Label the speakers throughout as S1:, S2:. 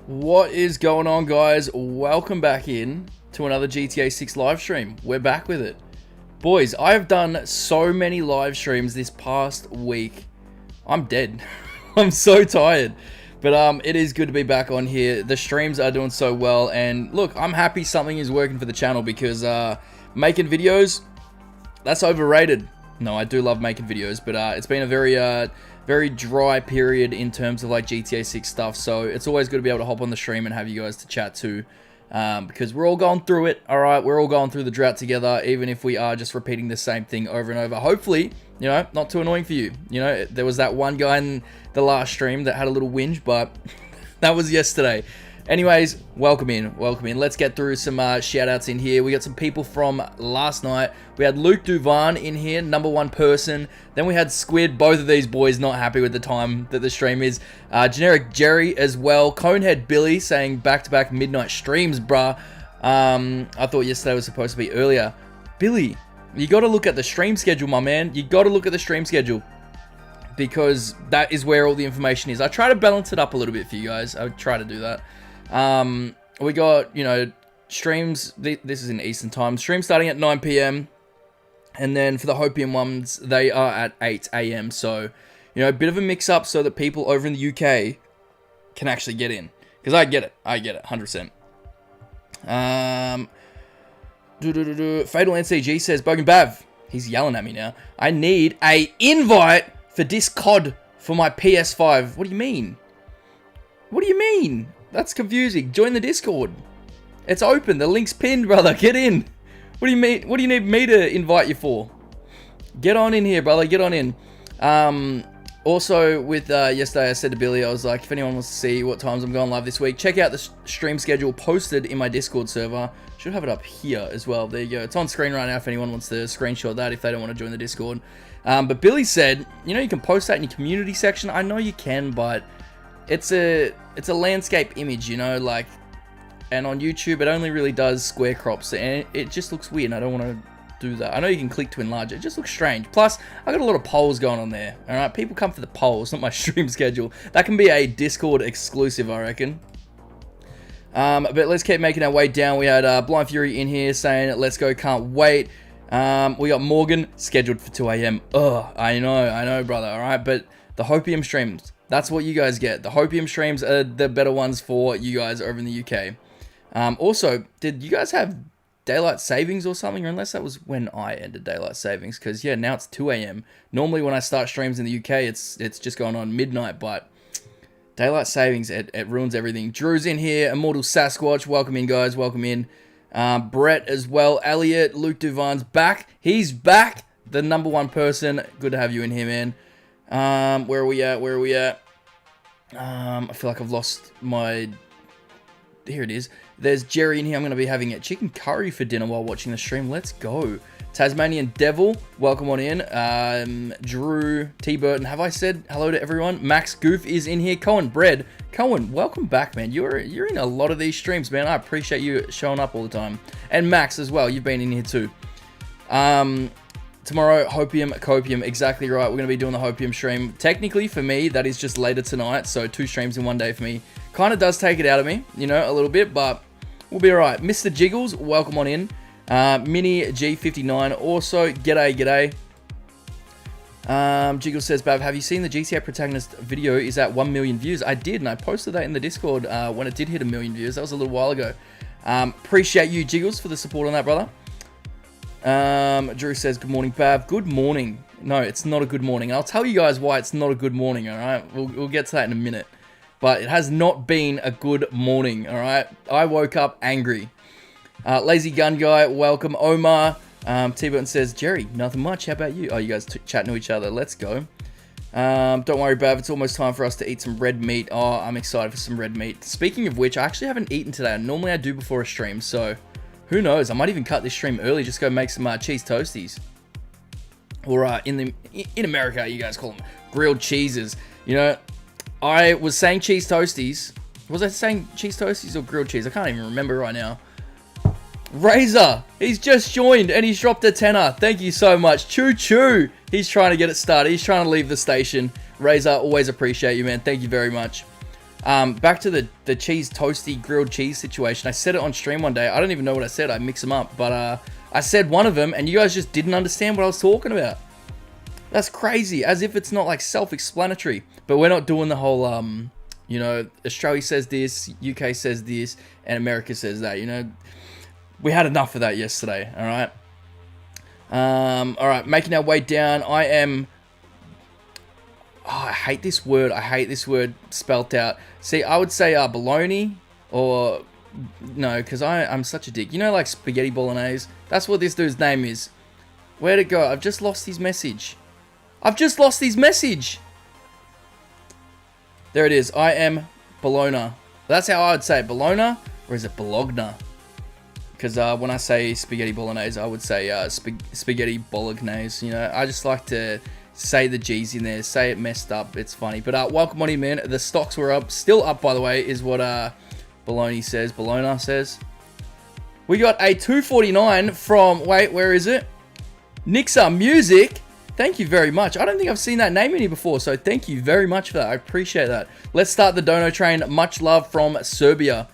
S1: What is going on, guys? Welcome back in to another GTA 6 live stream. We're back with it. Boys, I have done so many live streams this past week. I'm dead. I'm so tired. But it is good to be back on here. The streams are doing so well, and look, I'm happy something is working for the channel because making videos, that's overrated. No, I do love making videos, but it's been a very dry period in terms of like GTA 6 stuff, so it's always good to be able to hop on the stream and have you guys to chat to, because we're all going through it. All right, we're all going through the drought together, even if we are just repeating the same thing over and over. Hopefully, you know, not too annoying for you. You know, there was that one guy in the last stream that had a little whinge, but that was yesterday. Anyways, welcome in. Let's get through some shout outs in here. We got some people from last night. We had Luke Duvan in here, #1 person. Then we had Squid, both of these boys not happy with the time that the stream is. Generic Jerry as well. Conehead Billy saying back-to-back midnight streams, bruh. I thought yesterday was supposed to be earlier. Billy, you got to look at the stream schedule, my man. You got to look at the stream schedule, because that is where all the information is. I try to balance it up a little bit for you guys. I try to do that. We got, you know, streams, this is in Eastern time, stream starting at 9 PM, and then for the Hopium ones, they are at 8 AM, so, you know, a bit of a mix-up so that people over in the UK can actually get in, because I get it, 100%. Fatal NCG says, Bogan Bav, he's yelling at me now, I need a invite for Discord for my PS5. What do you mean? What do you mean? That's confusing. Join the Discord. It's open. The link's pinned, brother. Get in. What do you mean? What do you need me to invite you for? Get on in here, brother. Get on in. Also, with yesterday, I said to Billy, I was like, if anyone wants to see what times I'm going live this week, check out the stream schedule posted in my Discord server. Should have it up here as well. There you go. It's on screen right now if anyone wants to screenshot that if they don't want to join the Discord. But Billy said, you know, you can post that in your community section. I know you can, but it's a landscape image, you know, like, and on YouTube it only really does square crops, and it just looks weird, and I don't want to do that. I know you can click to enlarge it, just looks strange. Plus, I got a lot of polls going on there, alright? People come for the polls, not my stream schedule. That can be a Discord exclusive, I reckon. But let's keep making our way down. We had Blind Fury in here saying, let's go, can't wait. We got Morgan scheduled for 2 AM. Ugh, I know, brother, alright? But the Hopium streams, that's what you guys get. The Hopium streams are the better ones for you guys over in the UK. Also, did you guys have daylight savings or something? Or unless that was when I ended daylight savings, because yeah, now it's 2 AM. Normally when I start streams in the UK, it's just going on midnight, but daylight savings, it ruins everything. Drew's in here. Immortal Sasquatch, welcome in, guys. Welcome in. Brett as well. Elliot, Luke Duvan's back. He's back. The #1 person. Good to have you in here, man. Where are we at? I feel like I've lost my... Here it is. There's Jerry in here. I'm going to be having a chicken curry for dinner while watching the stream. Let's go. Tasmanian Devil, welcome on in. Drew, T. Burton. Have I said hello to everyone? Max Goof is in here. Cohen Bread. Cohen, welcome back, man. You're in a lot of these streams, man. I appreciate you showing up all the time. And Max as well. You've been in here too. Tomorrow, Hopium, Copium, exactly right. We're going to be doing the Hopium stream. Technically, for me, that is just later tonight, so 2 streams in 1 day for me. Kind of does take it out of me, you know, a little bit, but we'll be alright. Mr. Jiggles, welcome on in. Mini G59, also, g'day. Jiggles says, Bav, have you seen the GTA Protagonist video is at 1 million views? I did, and I posted that in the Discord when it did hit 1 million views. That was a little while ago. Appreciate you, Jiggles, for the support on that, brother. Drew says, good morning, Bav. Good morning. No, it's not a good morning. I'll tell you guys why it's not a good morning, alright? We'll get to that in a minute. But it has not been a good morning, alright? I woke up angry. Lazy Gun Guy, welcome. Omar, T-Burton says, Jerry, nothing much. How about you? Oh, you guys chatting to each other. Let's go. Don't worry, Bav. It's almost time for us to eat some red meat. Oh, I'm excited for some red meat. Speaking of which, I actually haven't eaten today. Normally I do before a stream, so... Who knows? I might even cut this stream early, just go make some cheese toasties. Or in America, you guys call them grilled cheeses. You know, I was saying cheese toasties. Was I saying cheese toasties or grilled cheese? I can't even remember right now. Razor, he's just joined and he's dropped a tenner. Thank you so much. Choo choo. He's trying to get it started. He's trying to leave the station. Razor, always appreciate you, man. Thank you very much. Back to the cheese toasty grilled cheese situation. I said it on stream one day. I don't even know what I said. I mix them up. But I said one of them, and you guys just didn't understand what I was talking about. That's crazy. As if it's not, like, self-explanatory. But we're not doing the whole, you know, Australia says this, UK says this, and America says that, you know. We had enough of that yesterday, all right? All right, making our way down. I am... Oh, I hate this word. I hate this word spelt out. See, I would say bologna or... No, because I'm such a dick. You know, like spaghetti bolognese? That's what this dude's name is. Where'd it go? I've just lost his message. I've just lost his message. There it is. I am Bologna. That's how I would say it. Bologna, or is it Bologna? Because when I say spaghetti bolognese, I would say spaghetti bolognese. You know, I just like to say the G's in there. Say it messed up. It's funny. But welcome on in, man. The stocks were up. Still up, by the way, is what Bologna says. Bologna says. We got a 249 from... Wait, where is it? Nixa Music. Thank you very much. I don't think I've seen that name in here before, so thank you very much for that. I appreciate that. Let's start the dono train. Much love from Serbia.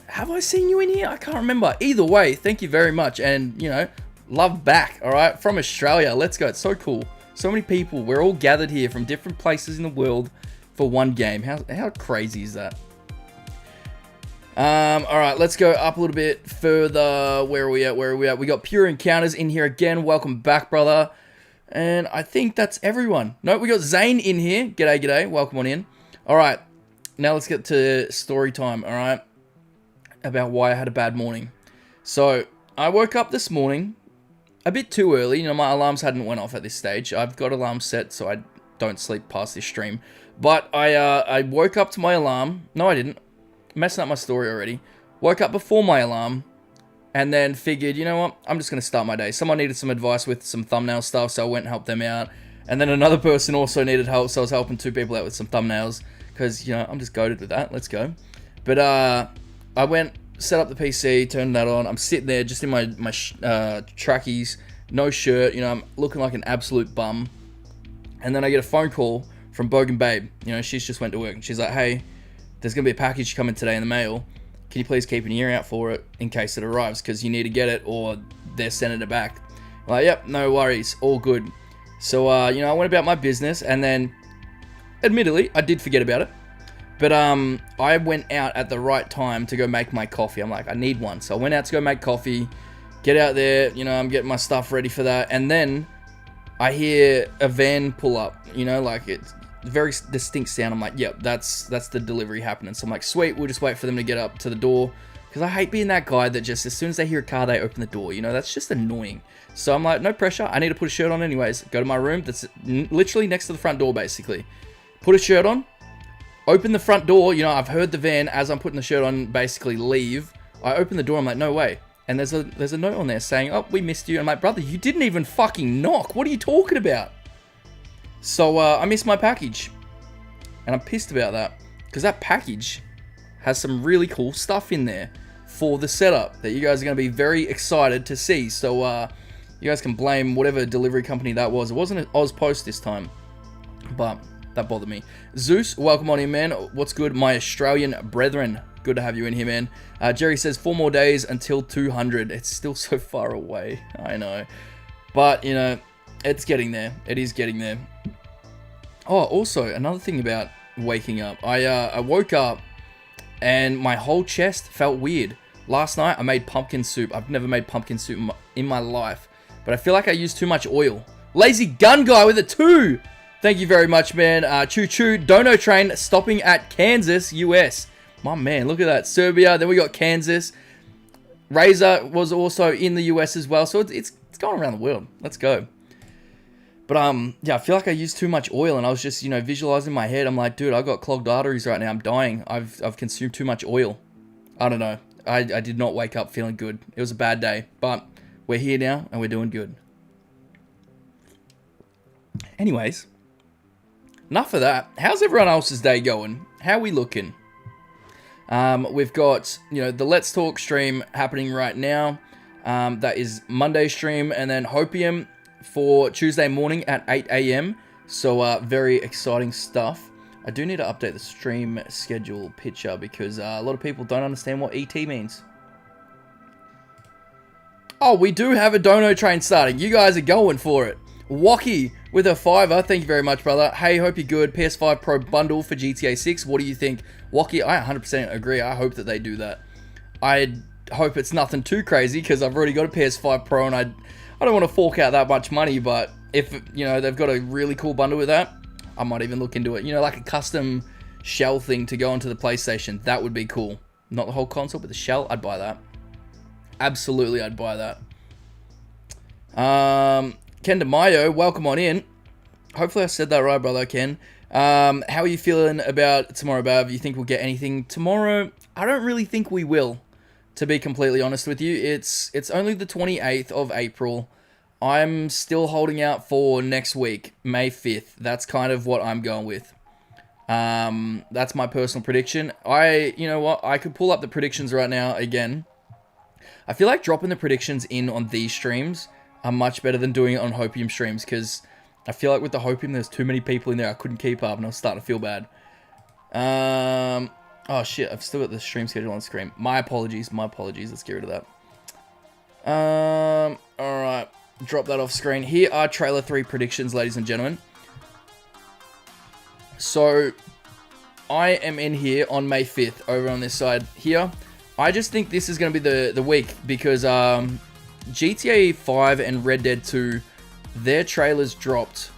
S1: Have I seen you in here? I can't remember. Either way, thank you very much. And, you know, love back, all right? From Australia. Let's go. It's so cool. So many people. We're all gathered here from different places in the world for one game. How crazy is that? All right, let's go up a little bit further. Where are we at? We got Pure Encounters in here again. Welcome back, brother. And I think that's everyone. No, we got Zane in here. G'day. Welcome on in. All right. Now let's get to story time, all right? About why I had a bad morning. So, I woke up this morning a bit too early. You know, my alarms hadn't went off at this stage. I've got alarms set so I don't sleep past this stream. But I woke up to my alarm. No, I didn't. Messing up my story already. Woke up before my alarm. And then figured, you know what, I'm just going to start my day. Someone needed some advice with some thumbnail stuff, so I went and helped them out. And then another person also needed help, so I was helping two people out with some thumbnails. Because, you know, I'm just goated with that. Let's go. But I went, set up the PC, turned that on. I'm sitting there just in my trackies, no shirt. You know, I'm looking like an absolute bum. And then I get a phone call from Bogan Babe. You know, she's just went to work. And she's like, hey, there's going to be a package coming today in the mail. Can you please keep an ear out for it in case it arrives? Because you need to get it or they're sending it back. I'm like, yep, no worries. All good. So, you know, I went about my business. And then, admittedly, I did forget about it. But I went out at the right time to go make my coffee. I'm like, I need one. So I went out to go make coffee. Get out there. You know, I'm getting my stuff ready for that. And then I hear a van pull up. You know, like it's very distinct sound. I'm like, yep, that's the delivery happening. So I'm like, sweet, we'll just wait for them to get up to the door. Because I hate being that guy that just, as soon as they hear a car, they open the door. You know, that's just annoying. So I'm like, no pressure. I need to put a shirt on anyways. Go to my room. That's literally next to the front door, basically. Put a shirt on. Open the front door. You know, I've heard the van, as I'm putting the shirt on, basically leave. I open the door. I'm like, no way. And there's a note on there saying, oh, we missed you. I'm like, brother, you didn't even fucking knock. What are you talking about? So, I missed my package. And I'm pissed about that. Because that package has some really cool stuff in there for the setup that you guys are going to be very excited to see. So, you guys can blame whatever delivery company that was. It wasn't Ozpost this time. But that bothered me. Zeus, welcome on in, man. What's good, my Australian brethren? Good to have you in here, man. Jerry says 4 more days until 200. It's still so far away. I know. But, you know, it's getting there. It is getting there. Oh, also, another thing about waking up. I woke up and my whole chest felt weird. Last night, I made pumpkin soup. I've never made pumpkin soup in my life. But I feel like I used too much oil. Lazy Gun Guy with a 2. Thank you very much, man. Choo Choo. Dono Train stopping at Kansas, US. My man, look at that. Serbia. Then we got Kansas. Razor was also in the US as well. So it's going around the world. Let's go. But, yeah, I feel like I used too much oil, and I was just, you know, visualizing in my head. I'm like, dude, I've got clogged arteries right now. I'm dying. I've consumed too much oil. I don't know. I did not wake up feeling good. It was a bad day. But we're here now, and we're doing good. Anyways, enough of that. How's everyone else's day going? How are we looking? We've got, you know, the Let's Talk stream happening right now. That is Monday stream, and then Hopium for Tuesday morning at 8 a.m. So, very exciting stuff. I do need to update the stream schedule picture because a lot of people don't understand what ET means. Oh, we do have a dono train starting. You guys are going for it. Wacky with a $5. Thank you very much, brother. Hey, hope you're good. PS5 Pro bundle for GTA 6. What do you think? Wacky, I 100% agree. I hope that they do that. I hope it's nothing too crazy because I've already got a PS5 Pro and I don't want to fork out that much money, but if, you know, they've got a really cool bundle with that, I might even look into it. You know, like a custom shell thing to go onto the PlayStation. That would be cool. Not the whole console, but the shell. I'd buy that. Absolutely, I'd buy that. Ken DeMayo, welcome on in. Hopefully I said that right, brother, Ken. How are you feeling about tomorrow, Bav? You think we'll get anything tomorrow? I don't really think we will, to be completely honest with you. It's only the 28th of April. I'm still holding out for next week, May 5th. That's kind of what I'm going with. That's my personal prediction. You know what? I could pull up the predictions right now again. I feel like dropping the predictions in on these streams are much better than doing it on Hopium streams, because I feel like with the Hopium, there's too many people in there. I couldn't keep up, and I was starting to feel bad. Oh shit, I've still got the stream schedule on screen. My apologies, let's get rid of that. Alright, drop that off screen. Here are Trailer 3 predictions, ladies and gentlemen. So, I am in here on May 5th, over on this side here. I just think this is going to be the week, because GTA 5 and Red Dead 2, their trailers dropped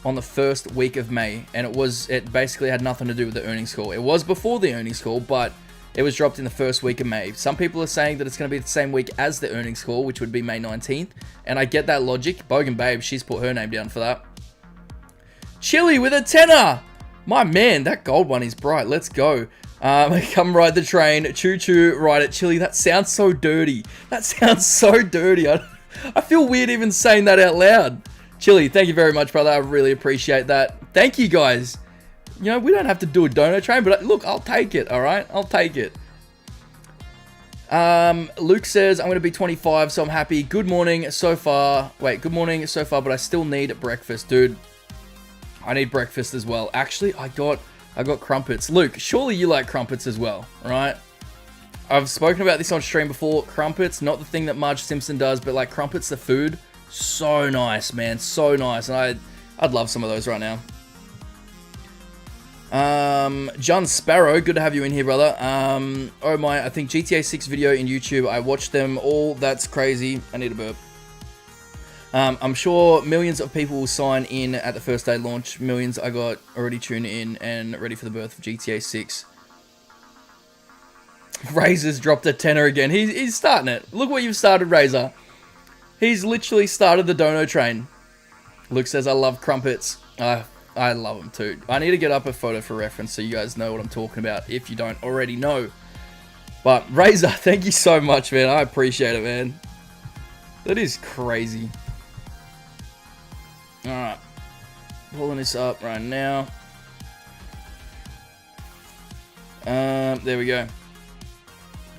S1: on the first week of May, and it basically had nothing to do with the earnings call. It was before the earnings call, but it was dropped in the first week of May. Some people are saying that it's going to be the same week as the earnings call, which would be May 19th, and I get that logic. Bogan Babe, she's put her name down for that. Chili with a tenner! My man, that gold one is bright. Let's go. Come ride the train. Choo choo, ride it. Chili, that sounds so dirty. That sounds so dirty. I feel weird even saying that out loud. Chili, thank you very much, brother. I really appreciate that. Thank you, guys. You know, we don't have to do a dono train, but look, I'll take it, all right? I'll take it. Luke says, I'm going to be 25, so I'm happy. Good morning so far. Wait, good morning so far, but I still need breakfast, dude. I need breakfast as well. Actually, I got crumpets. Luke, surely you like crumpets as well, right? I've spoken about this on stream before. Crumpets, not the thing that Marge Simpson does, but like crumpets, the food. So nice, man. So nice. And I'd love some of those right now. John Sparrow, good to have you in here, brother. Oh my, I think GTA 6 video in YouTube. I watched them all. That's crazy. I need a burp. I'm sure millions of people will sign in at the first day launch. Millions I got already tuned in and ready for the birth of GTA 6. Razor's dropped a tenner again. He's starting it. Look what you've started, Razor. He's literally started the dono train. Luke says, I love crumpets. I love them too. I need to get up a photo for reference so you guys know what I'm talking about if you don't already know. But Razor, thank you so much, man. I appreciate it, man. That is crazy. Alright, pulling this up right now. There we go.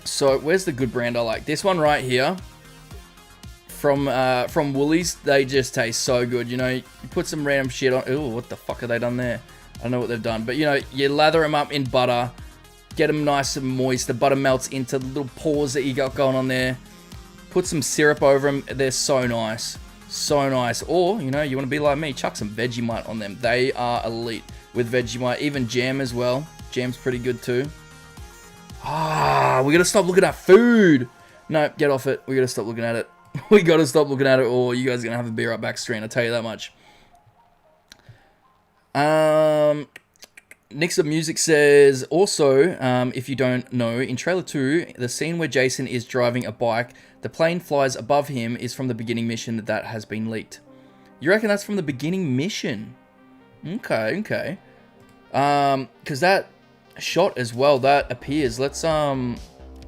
S1: So, where's the good brand I like? This one right here. From Woolies, they just taste so good. You know, you put some random shit on. Ooh, what the fuck have they done there? I don't know what they've done. But, you know, you lather them up in butter. Get them nice and moist. The butter melts into the little pores that you got going on there. Put some syrup over them. They're so nice. So nice. Or, you know, you want to be like me, chuck some Vegemite on them. They are elite with Vegemite. Even jam as well. Jam's pretty good too. We gotta stop looking at food. No, get off it. We gotta stop looking at it. We gotta stop looking at it, or you guys are gonna have a beer up back screen. I'll tell you that much. Nixon Music says, also, if you don't know, in trailer 2, the scene where Jason is driving a bike, the plane flies above him is from the beginning mission that has been leaked. You reckon that's from the beginning mission? Okay. Because that shot as well, that appears. Let's have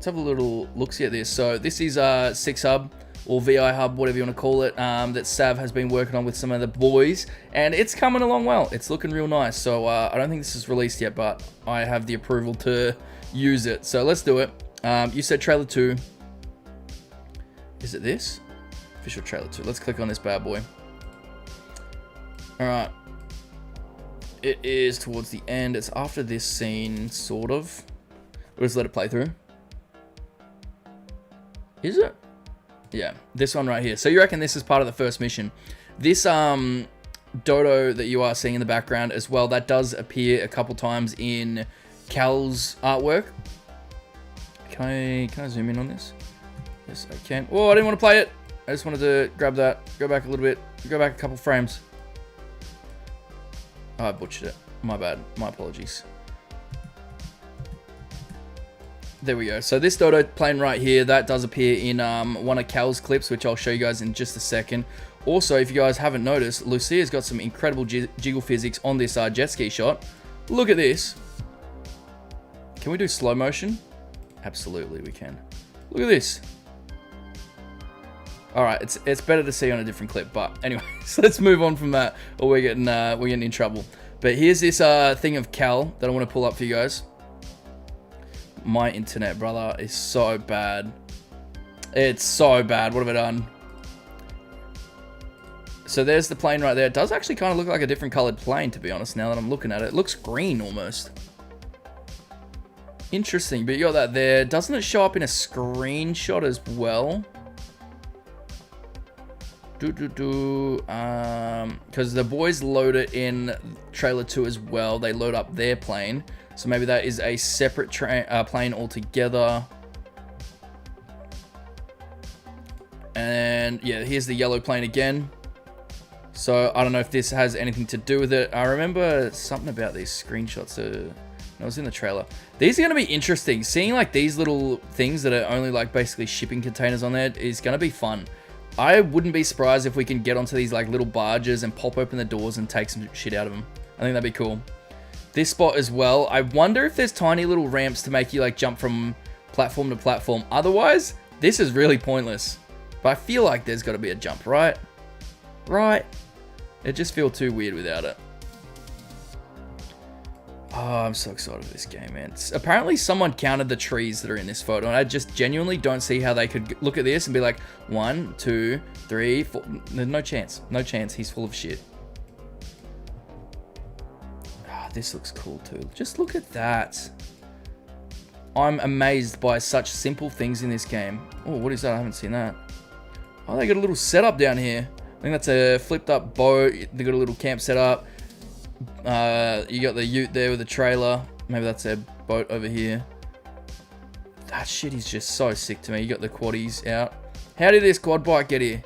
S1: a little look-see at this. So this is 6 Hub, or VI Hub, whatever you want to call it, that Sav has been working on with some of the boys, and it's coming along well. It's looking real nice. So I don't think this is released yet, but I have the approval to use it. So let's do it. You said trailer 2. Is it this? Official trailer 2. Let's click on this bad boy. Alright. It is towards the end. It's after this scene, sort of. We'll just let it play through. Is it? Yeah, this one right here. So you reckon this is part of the first mission? This dodo that you are seeing in the background as well, that does appear a couple times in Cal's artwork. Can I zoom in on this? Yes, I can. Oh, I didn't want to play it. I just wanted to grab that. Go back a little bit. Go back a couple frames. Oh, I butchered it. My bad. My apologies. There we go. So this dodo plane right here, that does appear in one of Cal's clips, which I'll show you guys in just a second. Also, if you guys haven't noticed, Lucia's got some incredible jiggle physics on this jet ski shot. Look at this. Can we do slow motion? Absolutely, we can. Look at this. All right, it's better to see on a different clip, but anyway, so let's move on from that, or we're getting in trouble. But here's this thing of Cal that I want to pull up for you guys. My internet, brother, is so bad. It's so bad. What have I done? So there's the plane right there. It does actually kind of look like a different colored plane, to be honest, now that I'm looking at it. It looks green almost. Interesting, but you got that there. Doesn't it show up in a screenshot as well? Because the boys load it in trailer 2 as well. They load up their plane. So maybe that is a separate plane altogether. And yeah, here's the yellow plane again. So I don't know if this has anything to do with it. I remember something about these screenshots. It was in the trailer. These are going to be interesting. Seeing like these little things that are only like basically shipping containers on there is going to be fun. I wouldn't be surprised if we can get onto these like little barges and pop open the doors and take some shit out of them. I think that'd be cool. This spot as well. I wonder if there's tiny little ramps to make you like jump from platform to platform. Otherwise, this is really pointless. But I feel like there's got to be a jump, right? Right? It just feels too weird without it. Oh, I'm so excited for this game, man. Apparently someone counted the trees that are in this photo, and I just genuinely don't see how they could look at this and be like, 1, 2, 3, 4. No chance. No chance. He's full of shit. Ah, this looks cool too. Just look at that. I'm amazed by such simple things in this game. Oh, what is that? I haven't seen that. Oh, they got a little setup down here. I think that's a flipped up boat. They got a little camp set up. You got the ute there with the trailer. Maybe that's their boat over here. That shit is just so sick to me. You got the quaddies out. How did this quad bike get here?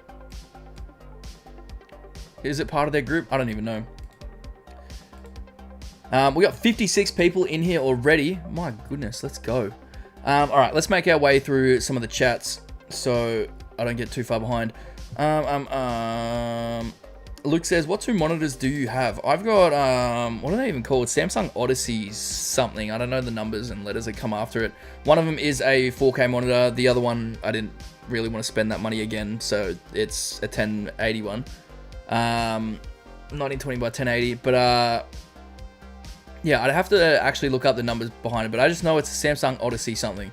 S1: Is it part of their group? I don't even know. We got 56 people in here already. My goodness, let's go. All right, let's make our way through some of the chats so I don't get too far behind. Luke says, what 2 monitors do you have? I've got, what are they even called? Samsung Odyssey something. I don't know the numbers and letters that come after it. One of them is a 4K monitor. The other one, I didn't really want to spend that money again, so it's a 1080 one. 1920 by 1080, but yeah, I'd have to actually look up the numbers behind it, but I just know it's a Samsung Odyssey something.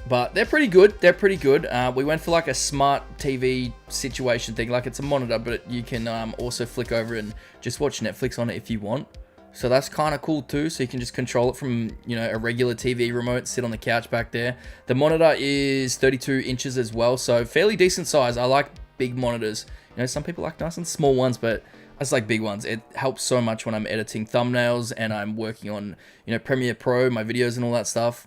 S1: But they're pretty good. They're pretty good. We went for like a smart TV situation thing. Like it's a monitor, but you can also flick over and just watch Netflix on it if you want. So that's kind of cool too. So you can just control it from, you know, a regular TV remote, sit on the couch back there. The monitor is 32 inches as well. So fairly decent size. I like big monitors. You know, some people like nice and small ones, but I just like big ones. It helps so much when I'm editing thumbnails and I'm working on, you know, Premiere Pro, my videos and all that stuff.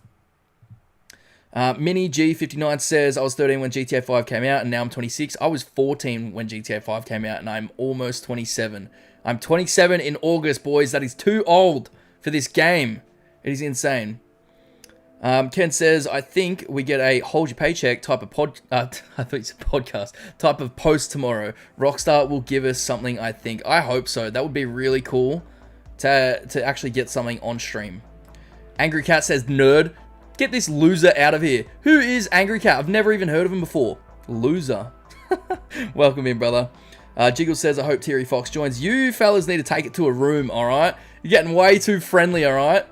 S1: Mini G59 says, I was 13 when GTA 5 came out and now I'm 26. I was 14 when GTA 5 came out and I'm almost 27. I'm 27 in August, boys. That is too old for this game. It is insane. Ken says, I think we get a hold your paycheck type of I thought you said podcast, type of post tomorrow. Rockstar will give us something, I think. I hope so. That would be really cool to actually get something on stream. Angry Cat says, nerd. Get this loser out of here. Who is Angry Cat? I've never even heard of him before. Loser. Welcome in, brother. Jiggle says, I hope Terry Fox joins. You fellas need to take it to a room, alright? You're getting way too friendly, alright?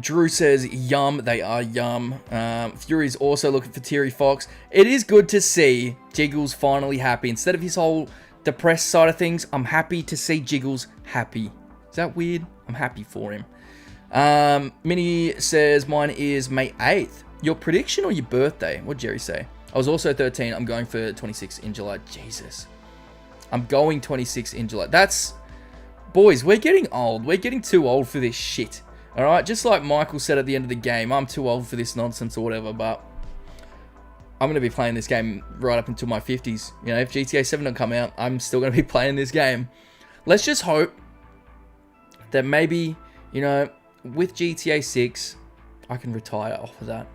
S1: Drew says, yum. They are yum. Fury's also looking for Terry Fox. It is good to see Jiggle's finally happy. Instead of his whole depressed side of things, I'm happy to see Jiggles happy. Is that weird? I'm happy for him. Minnie says, mine is May 8th. Your prediction or your birthday? What'd Jerry say? I was also 13. I'm going for 26 in July. Jesus. I'm going 26 in July. That's... Boys, we're getting old. We're getting too old for this shit. Alright? Just like Michael said at the end of the game, I'm too old for this nonsense or whatever, but... I'm going to be playing this game right up until my 50s. You know, if GTA 7 don't come out, I'm still going to be playing this game. Let's just hope that maybe, you know, with GTA 6, I can retire off of that.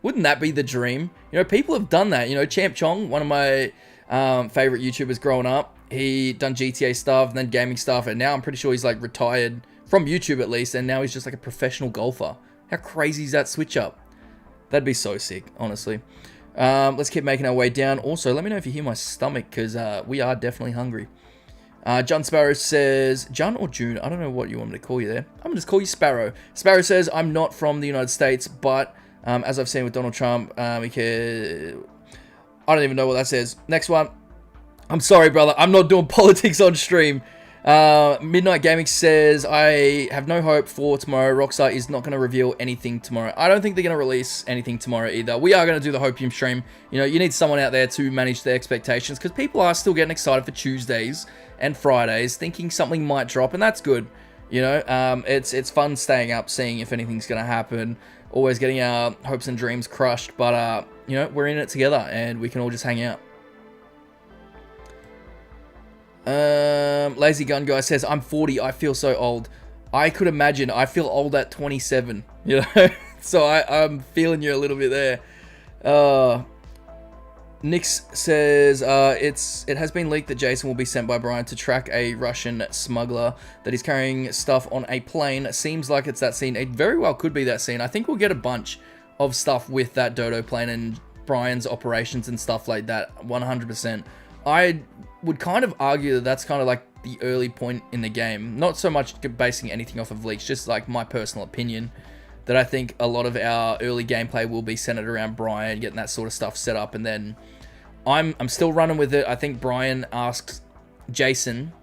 S1: Wouldn't that be the dream? You know, people have done that. You know, Champ Chong, one of my favorite YouTubers growing up, he done GTA stuff and then gaming stuff, and now I'm pretty sure he's like retired from YouTube at least, and now he's just like a professional golfer. How crazy is that switch up? That'd be so sick, honestly. Let's keep making our way down. Also, let me know if you hear my stomach, because we are definitely hungry. John Sparrow says, John or June? I don't know what you want me to call you there. I'm going to just call you Sparrow. Sparrow says, I'm not from the United States, but as I've seen with Donald Trump, I don't even know what that says. Next one. I'm sorry, brother. I'm not doing politics on stream. Midnight Gaming says, I have no hope for tomorrow. Rockstar is not going to reveal anything tomorrow. I don't think they're going to release anything tomorrow either. We are going to do the Hopium stream. You know, you need someone out there to manage their expectations, because people are still getting excited for Tuesdays and Fridays, thinking something might drop, and that's good. You know, it's fun staying up, seeing if anything's going to happen, always getting our hopes and dreams crushed, but, you know, we're in it together, and we can all just hang out. Lazy Gun Guy says, I'm 40, I feel so old. I could imagine, I feel old at 27, you know? So I'm feeling you a little bit there. Nix says, it has been leaked that Jason will be sent by Brian to track a Russian smuggler that is carrying stuff on a plane. Seems like it's that scene. It very well could be that scene. I think we'll get a bunch of stuff with that Dodo plane and Brian's operations and stuff like that, 100%. I would kind of argue that that's kind of like the early point in the game. Not so much basing anything off of leaks, just like my personal opinion, that I think a lot of our early gameplay will be centered around Brian, getting that sort of stuff set up, and then I'm still running with it. I think Brian asks Jason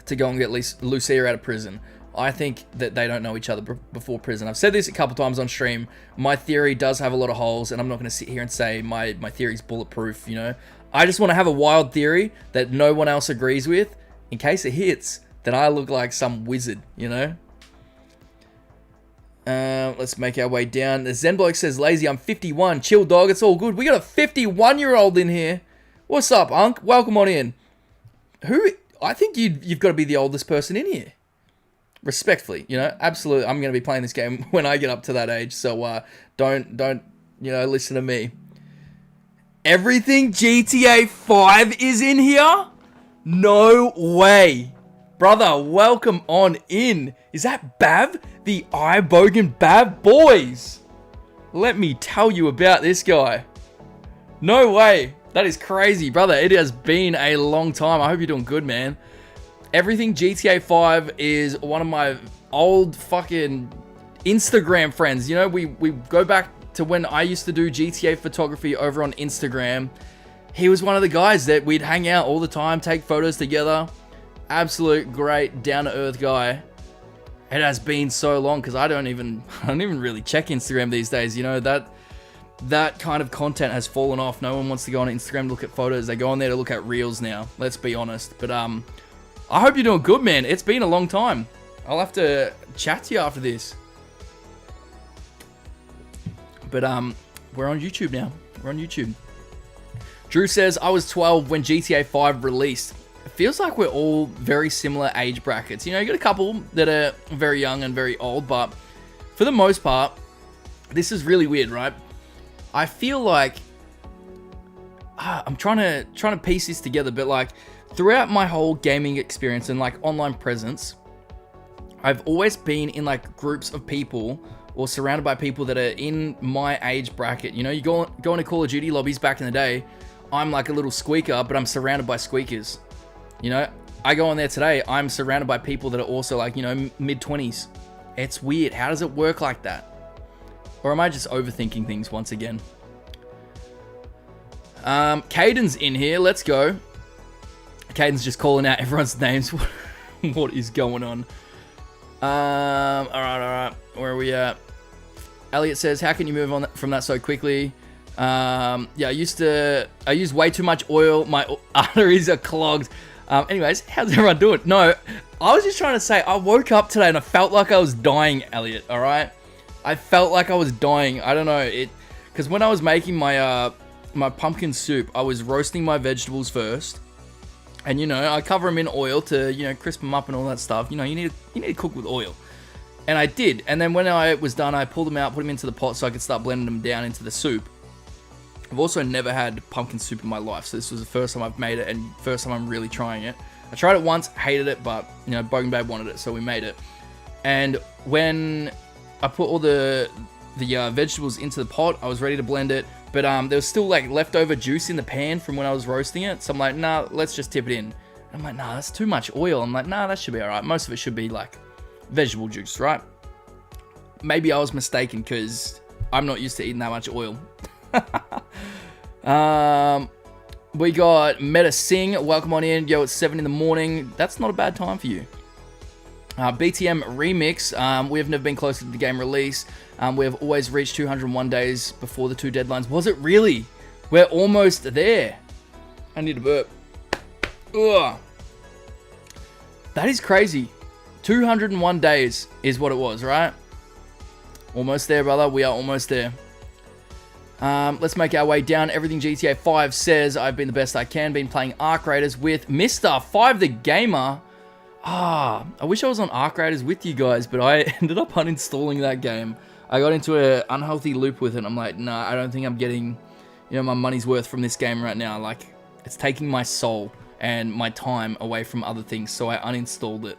S1: to go and get Lucia out of prison. I think that they don't know each other before prison. I've said this a couple times on stream. My theory does have a lot of holes, and I'm not going to sit here and say my theory's bulletproof, you know. I just want to have a wild theory that no one else agrees with. In case it hits, then I look like some wizard, you know? Let's make our way down. The Zenbloke says, Lazy, I'm 51. Chill, dog. It's all good. We got a 51-year-old in here. What's up, Unc? Welcome on in. I think you've got to be the oldest person in here. Respectfully, you know? Absolutely. I'm going to be playing this game when I get up to that age. So, don't, you know, listen to me. Everything GTA 5 is in here? No way. Brother, welcome on in. Is that Bav? The Ibogan Bav? Boys, let me tell you about this guy. No way. That is crazy, brother. It has been a long time. I hope you're doing good, man. Everything GTA 5 is one of my old fucking Instagram friends. You know, we go back to when I used to do GTA photography over on Instagram. He was one of the guys that we'd hang out all the time, take photos together. Absolute great, down-to-earth guy. It has been so long, because I don't even really check Instagram these days. You know, that kind of content has fallen off. No one wants to go on Instagram to look at photos. They go on there to look at reels now. Let's be honest. But I hope you're doing good, man. It's been a long time. I'll have to chat to you after this. But we're on YouTube now. We're on YouTube. Drew says, I was 12 when GTA 5 released. It feels like we're all very similar age brackets. You know, you got a couple that are very young and very old, but for the most part, this is really weird, right? I feel like I'm trying to piece this together, but like throughout my whole gaming experience and like online presence, I've always been in like groups of people or surrounded by people that are in my age bracket. You know, you go into Call of Duty lobbies back in the day, I'm like a little squeaker, but I'm surrounded by squeakers. You know, I go on there today, I'm surrounded by people that are also like, you know, mid-20s. It's weird. How does it work like that? Or am I just overthinking things once again? Caden's in here. Let's go. Caden's just calling out everyone's names. What is going on? Alright. Where are we at? Elliot says, how can you move on from that so quickly? Yeah, I use way too much oil. My arteries are clogged. Anyways, how's everyone doing? No, I was just trying to say, I woke up today and I felt like I was dying, Elliot, alright? I felt like I was dying. I don't know, because when I was making my my pumpkin soup, I was roasting my vegetables first. And, you know, I cover them in oil to, you know, crisp them up and all that stuff. You know, you need to cook with oil. And I did. And then when I was done, I pulled them out, put them into the pot so I could start blending them down into the soup. I've also never had pumpkin soup in my life, so this was the first time I've made it and first time I'm really trying it. I tried it once, hated it, but, you know, Bogan Babe wanted it, so we made it. And when I put all the vegetables into the pot, I was ready to blend it, but there was still like leftover juice in the pan from when I was roasting it, so I'm like, nah, let's just tip it in. And I'm like, nah, that's too much oil. I'm like, nah, that should be alright. Most of it should be like vegetable juice, right? Maybe I was mistaken because I'm not used to eating that much oil. We got Meta Singh, welcome on in. Yo, it's 7 in the morning. That's not a bad time for you. BTM Remix, we have never been closer to the game release. We have always reached 201 days before the 2 deadlines. Was it really? We're almost there. I need a burp. Ugh. That is crazy. 201 days is what it was, right? Almost there, brother. We are almost there. Let's make our way down. Everything GTA 5 says, I've been the best I can. Been playing Arc Raiders with Mr. 5 the Gamer. I wish I was on Arc Raiders with you guys, but I ended up uninstalling that game. I got into an unhealthy loop with it. I'm like, nah, I don't think I'm getting, you know, my money's worth from this game right now. Like, it's taking my soul and my time away from other things, so I uninstalled it.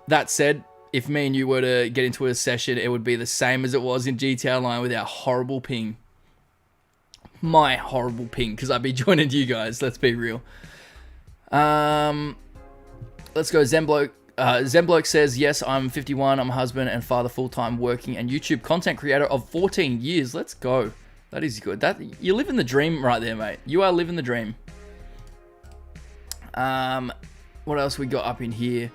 S1: That said, if me and you were to get into a session, it would be the same as it was in GTA Online with our horrible ping. My horrible ping, because I'd be joining you guys, let's be real. Let's go, Zembloke. Zembloke says, yes, I'm 51, I'm a husband and father full-time, working and YouTube content creator of 14 years. Let's go. That is good. You're living the dream right there, mate. You are living the dream. What else we got up in here?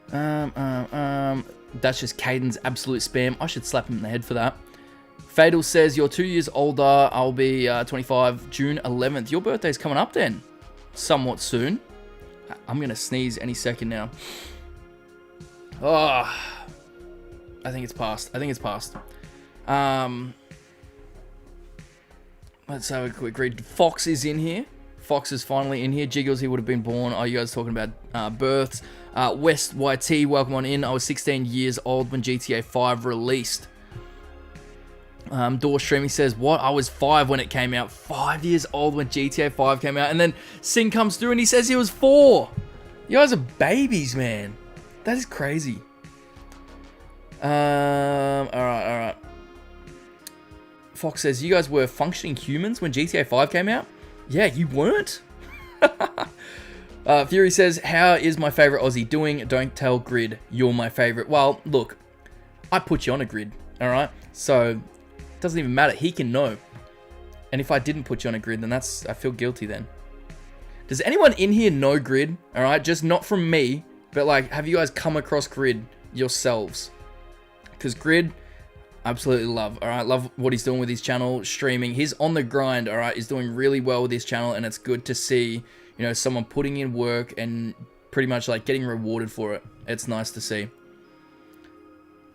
S1: That's just Caden's absolute spam. I should slap him in the head for that. Fatal says, you're 2 years older. I'll be 25, June 11th. Your birthday's coming up then. Somewhat soon. I'm going to sneeze any second now. Oh, I think it's passed. Let's have a quick read. Fox is in here. Fox is finally in here. Jiggles, he would have been born. Are you guys talking about births? West YT, welcome on in. I was 16 years old when GTA 5 released. Door Streaming says, what? I was 5 when it came out. 5 years old when GTA 5 came out. And then Singh comes through and he says he was 4. You guys are babies, man. That is crazy. Alright. Fox says, you guys were functioning humans when GTA 5 came out? Yeah, you weren't? Fury says, how is my favorite Aussie doing? Don't tell Grid you're my favorite. Well, look, I put you on a grid, alright? So, it doesn't even matter. He can know. And if I didn't put you on a grid, then I feel guilty then. Does anyone in here know Grid? Alright, just not from me, but like, have you guys come across Grid yourselves? Because Grid, absolutely love. Alright, love what he's doing with his channel, streaming. He's on the grind, alright? He's doing really well with his channel, and it's good to see, you know, someone putting in work and pretty much like getting rewarded for it. It's nice to see.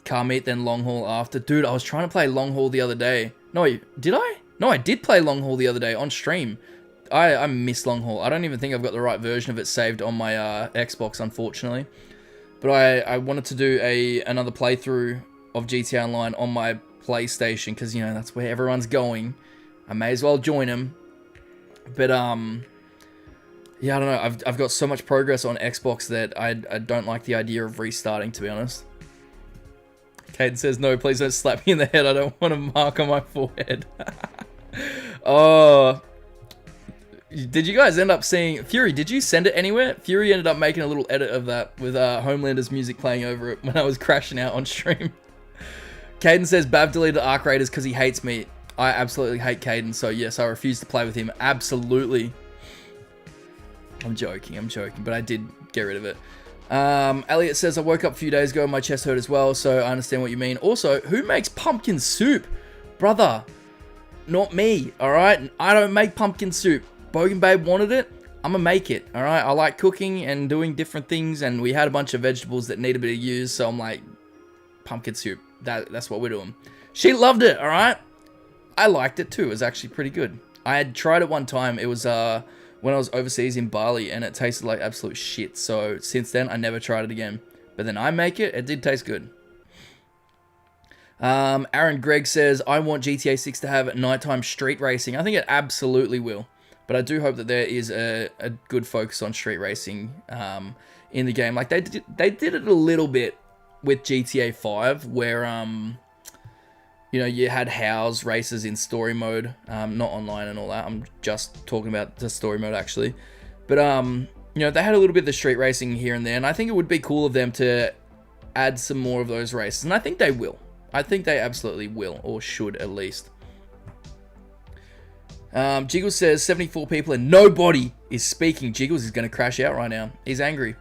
S1: Car meet, then long haul after. Dude, I was trying to play long haul the other day. No, did I? No, I did play long haul the other day on stream. I miss long haul. I don't even think I've got the right version of it saved on my Xbox, unfortunately. But I wanted to do another playthrough of GTA Online on my PlayStation, because, you know, that's where everyone's going. I may as well join them. But, yeah, I don't know. I've got so much progress on Xbox that I don't like the idea of restarting, to be honest. Caden says, no, please don't slap me in the head. I don't want a mark on my forehead. Oh. Did you guys end up seeing... Fury, did you send it anywhere? Fury ended up making a little edit of that with Homelander's music playing over it when I was crashing out on stream. Caden says, Bav deleted Arc Raiders because he hates me. I absolutely hate Caden, so yes, I refuse to play with him. Absolutely. I'm joking, but I did get rid of it. Elliot says, I woke up a few days ago and my chest hurt as well, so I understand what you mean. Also, who makes pumpkin soup? Brother, not me, alright? I don't make pumpkin soup. Bogan Babe wanted it, I'm gonna make it, alright? I like cooking and doing different things, and we had a bunch of vegetables that need a bit of use, so I'm like, pumpkin soup, that's what we're doing. She loved it, alright? I liked it too, it was actually pretty good. I had tried it one time, it was when I was overseas in Bali, and it tasted like absolute shit, so since then, I never tried it again. But then I make it, it did taste good. Aaron Gregg says, I want GTA 6 to have nighttime street racing. I think it absolutely will. But I do hope that there is a good focus on street racing in the game. Like, they did it a little bit with GTA 5, where, you know, you had house races in story mode, not online and all that. I'm just talking about the story mode, actually. But, you know, they had a little bit of the street racing here and there, and I think it would be cool of them to add some more of those races, and I think they will. I think they absolutely will, or should at least. Jiggles says 74 people and nobody is speaking. Jiggles is going to crash out right now. He's angry.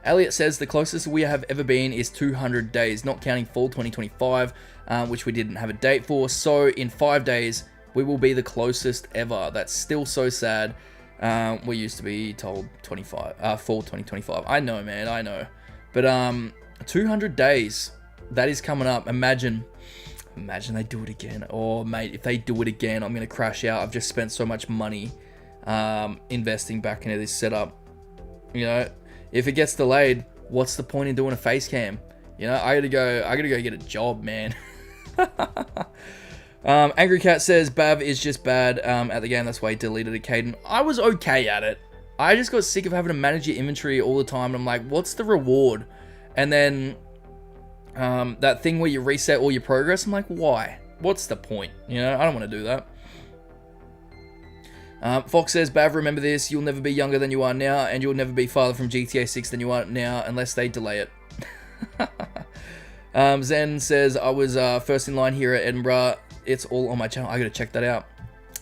S1: Elliot says the closest we have ever been is 200 days, not counting fall 2025, which we didn't have a date for. So in 5 days, we will be the closest ever. That's still so sad. We used to be told fall 2025. I know, man, I know. But 200 days. That is coming up. Imagine they do it again. Oh, mate, if they do it again, I'm going to crash out. I've just spent so much money investing back into this setup. You know, if it gets delayed, what's the point in doing a face cam? You know, I gotta go get a job, man. Angry Cat says Bav is just bad at the game. That's why he deleted it, Caden. I was okay at it. I just got sick of having to manage your inventory all the time. And I'm like, what's the reward? And then that thing where you reset all your progress, I'm like, why? What's the point? You know, I don't want to do that. Fox says, Bav, remember this, you'll never be younger than you are now, and you'll never be farther from GTA 6 than you are now, unless they delay it. Zen says, I was first in line here at Edinburgh. It's all on my channel. I gotta check that out.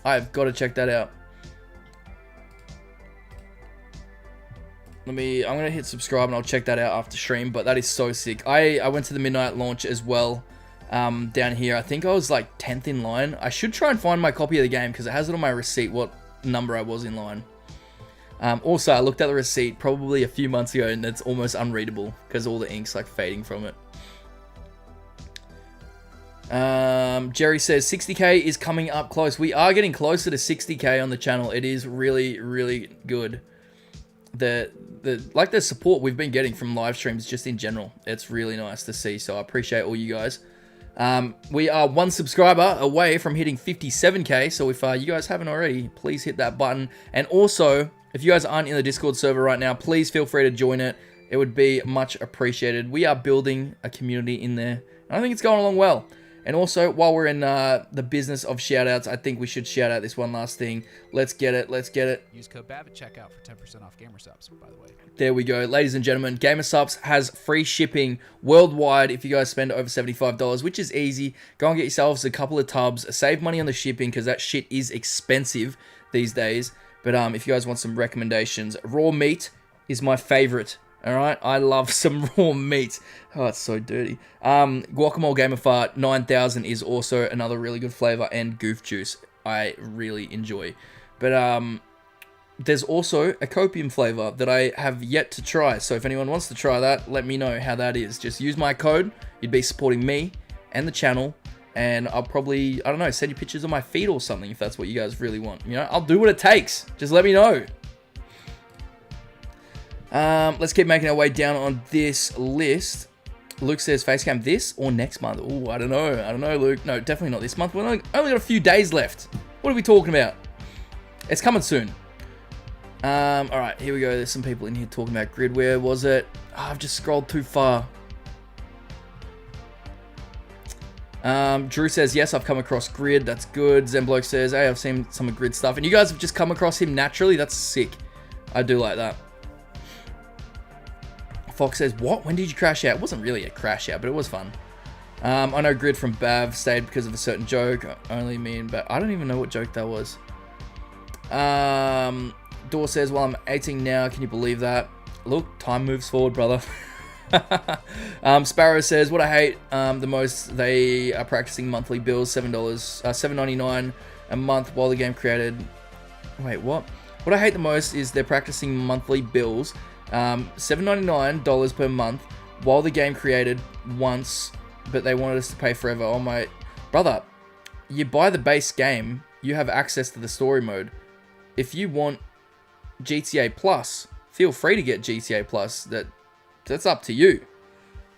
S1: I've got to check that out. I'm gonna hit subscribe and I'll check that out after stream, but that is so sick. I went to the midnight launch as well, down here. I think I was like 10th in line. I should try and find my copy of the game because it has it on my receipt what number I was in line. Also, I looked at the receipt probably a few months ago and it's almost unreadable because all the ink's like fading from it. Jerry says 60k is coming up close. We are getting closer to 60k on the channel. It is really, really good. The support we've been getting from live streams just in general, it's really nice to see, so I appreciate all you guys. We are 1 subscriber away from hitting 57k, so if you guys haven't already, please hit that button. And also, if you guys aren't in the Discord server right now, please feel free to join it. It would be much appreciated. We are building a community in there, and I think it's going along well. And also, while we're in the business of shoutouts, I think we should shout out this one last thing. Let's get it. Let's get it.
S2: Use code BAV at checkout for 10% off GamerSupps, by the way.
S1: There we go. Ladies and gentlemen, GamerSupps has free shipping worldwide if you guys spend over $75, which is easy. Go and get yourselves a couple of tubs. Save money on the shipping because that shit is expensive these days. But if you guys want some recommendations, raw meat is my favorite. Alright, I love some raw meat. Oh, it's so dirty. Guacamole Gamer Fart 9000 is also another really good flavor, and Goof Juice I really enjoy. But there's also a copium flavor that I have yet to try. So if anyone wants to try that, let me know how that is. Just use my code. You'd be supporting me and the channel. And I'll probably, I don't know, send you pictures of my feet or something if that's what you guys really want. You know, I'll do what it takes. Just let me know. Let's keep making our way down on this list. Luke says facecam this or next month. Oh, I don't know, Luke. No, definitely not this month. We've only got a few days left. What are we talking about? It's coming soon. Alright, here we go. There's some people in here talking about Grid. Where was it? Oh, I've just scrolled too far. Drew says, yes, I've come across Grid. That's good. Zembloke says, hey, I've seen some of Grid stuff. And you guys have just come across him naturally. That's sick. I do like that. Fox says, what? When did you crash out? It wasn't really a crash out, but it was fun. I know Grid from Bav stayed because of a certain joke. Only me and Bav. I don't even know what joke that was. Door says, well, I'm 18 now. Can you believe that? Look, time moves forward, brother. Sparrow says, what I hate the most, they are practicing monthly bills, $7.99 a month while the game created. Wait, what? What I hate the most is they're practicing monthly bills, $7.99 per month while the game created once, but they wanted us to pay forever. Oh my brother, you buy the base game, you have access to the story mode. If you want GTA Plus, feel free to get GTA Plus. That's up to you.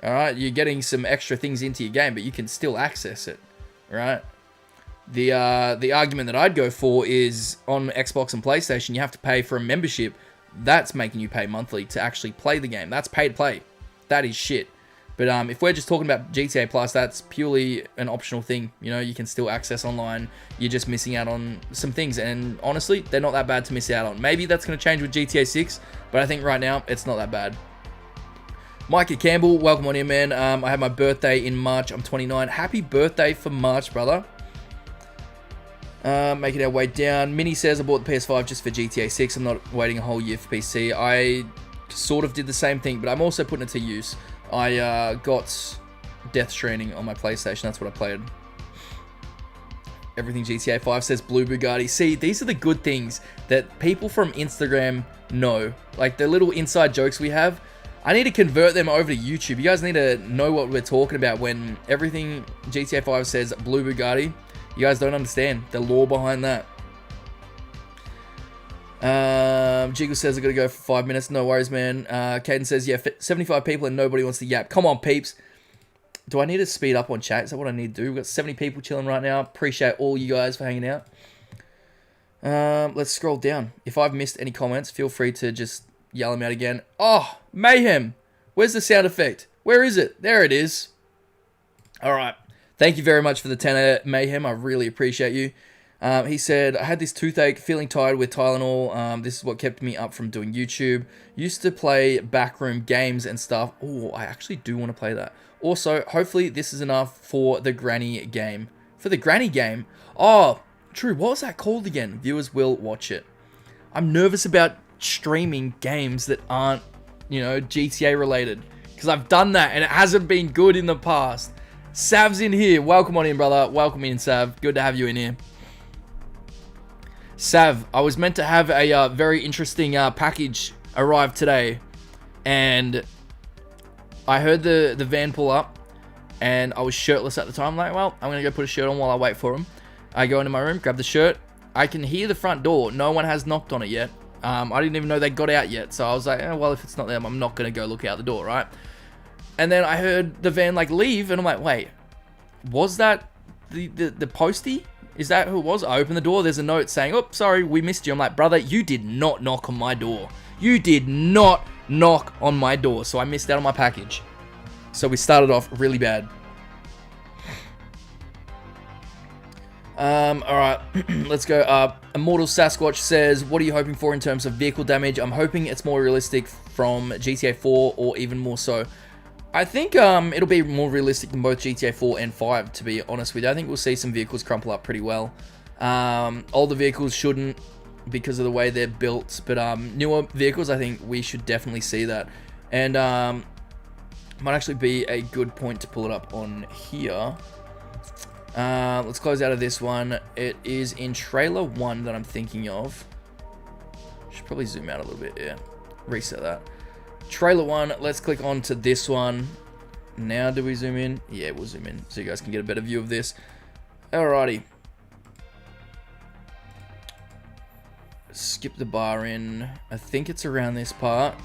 S1: All right, you're getting some extra things into your game, but you can still access it. All right. The argument that I'd go for is on Xbox and PlayStation, you have to pay for a membership. That's making you pay monthly to actually play the game. That's pay to play. That is shit. But if we're just talking about GTA Plus, that's purely an optional thing. You know, you can still access online. You're just missing out on some things. And honestly, they're not that bad to miss out on. Maybe that's going to change with GTA 6, but I think right now, it's not that bad. Mikey Campbell, welcome on in, man. I had my birthday in March. I'm 29. Happy birthday for March, brother. Making our way down. Minnie says, I bought the PS5 just for GTA 6. I'm not waiting a whole year for PC. I sort of did the same thing, but I'm also putting it to use. I got Death Stranding on my PlayStation. That's what I played. Everything GTA 5 says Blue Bugatti. See, these are the good things that people from Instagram know. Like the little inside jokes we have. I need to convert them over to YouTube. You guys need to know what we're talking about when everything GTA 5 says Blue Bugatti. You guys don't understand the lore behind that. Jiggle says I gotta go for 5 minutes. No worries, man. Caden says, yeah, 75 people and nobody wants to yap. Come on, peeps. Do I need to speed up on chat? Is that what I need to do? We've got 70 people chilling right now. Appreciate all you guys for hanging out. Let's scroll down. If I've missed any comments, feel free to just yell them out again. Oh, Mayhem. Where's the sound effect? Where is it? There it is. All right. Thank you very much for the 10 Mayhem. I really appreciate you. He said, I had this toothache, feeling tired with Tylenol. This is what kept me up from doing YouTube. Used to play backroom games and stuff. Oh, I actually do want to play that. Also, hopefully this is enough for the granny game. For the granny game? Oh, true. What was that called again? Viewers will watch it. I'm nervous about streaming games that aren't, you know, GTA related. Because I've done that and it hasn't been good in the past. Sav's in here. Welcome on in, brother. Welcome in, Sav. Good to have you in here. Sav, I was meant to have a very interesting package arrive today. And I heard the van pull up. And I was shirtless at the time. I'm like, well, I'm going to go put a shirt on while I wait for him. I go into my room, grab the shirt. I can hear the front door. No one has knocked on it yet. I didn't even know they got out yet. So I was like, well, if it's not them, I'm not going to go look out the door, right? And then I heard the van like leave, and I'm like, wait, was that the postie? Is that who it was? I open the door, there's a note saying, oh, sorry, we missed you. I'm like, brother, you did not knock on my door. You did not knock on my door, so I missed out on my package. So we started off really bad. Alright, let's go up. Immortal Sasquatch says, what are you hoping for in terms of vehicle damage? I'm hoping it's more realistic from GTA 4 or even more so. I think it'll be more realistic than both GTA 4 and 5, to be honest with you. I think we'll see some vehicles crumple up pretty well. Older vehicles shouldn't because of the way they're built, but newer vehicles, I think we should definitely see that. And might actually be a good point to pull it up on here. Let's close out of this one. It is in trailer 1 that I'm thinking of. Should probably zoom out a little bit, yeah. Reset that. Trailer 1, let's click on to this one. Now do we zoom in? Yeah, we'll zoom in so you guys can get a better view of this. Alrighty. Skip the bar in. I think it's around this part.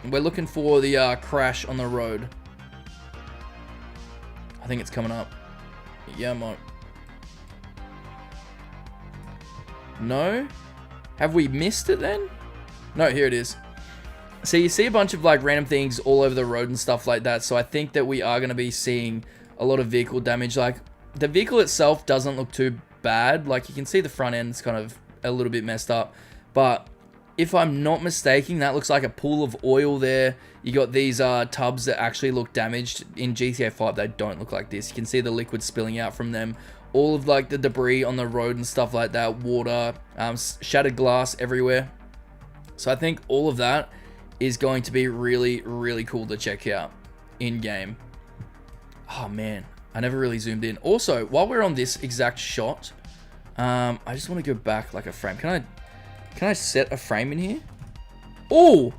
S1: We're looking for the crash on the road. I think it's coming up. Yeah, I'm on. No? Have we missed it then? No, here it is. So you see a bunch of like random things all over the road and stuff like that. So I think that we are going to be seeing a lot of vehicle damage. Like the vehicle itself doesn't look too bad. Like you can see the front end's kind of a little bit messed up. But if I'm not mistaken, that looks like a pool of oil there. You got these tubs that actually look damaged. In GTA 5, they don't look like this. You can see the liquid spilling out from them. All of like the debris on the road and stuff like that. Water, shattered glass everywhere. So I think all of that is going to be really, really cool to check out in game. Oh man, I never really zoomed in. Also, while we're on this exact shot, I just want to go back like a frame. Can I set a frame in here? Oh,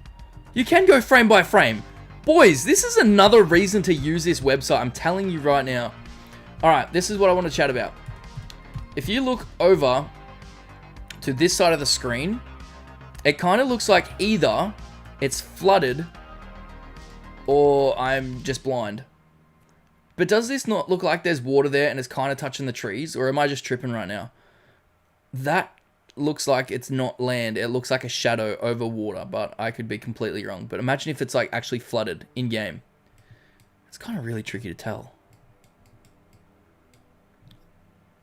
S1: you can go frame by frame. Boys, this is another reason to use this website. I'm telling you right now. All right, this is what I want to chat about. If you look over to this side of the screen, it kind of looks like either it's flooded or I'm just blind. But does this not look like there's water there and it's kind of touching the trees? Or am I just tripping right now? That looks like it's not land. It looks like a shadow over water, but I could be completely wrong. But imagine if it's like actually flooded in game. It's kind of really tricky to tell.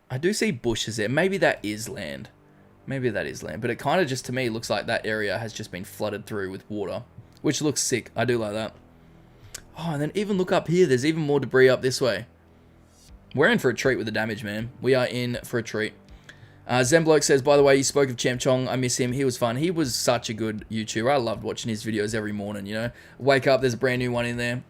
S1: I do see bushes there. Maybe that is land. Maybe that is land. But it kind of just, to me, looks like that area has just been flooded through with water. Which looks sick. I do like that. Oh, and then even look up here. There's even more debris up this way. We're in for a treat with the damage, man. We are in for a treat. Zenbloke says, by the way, you spoke of Champ Chong. I miss him. He was fun. He was such a good YouTuber. I loved watching his videos every morning, you know. Wake up, there's a brand new one in there.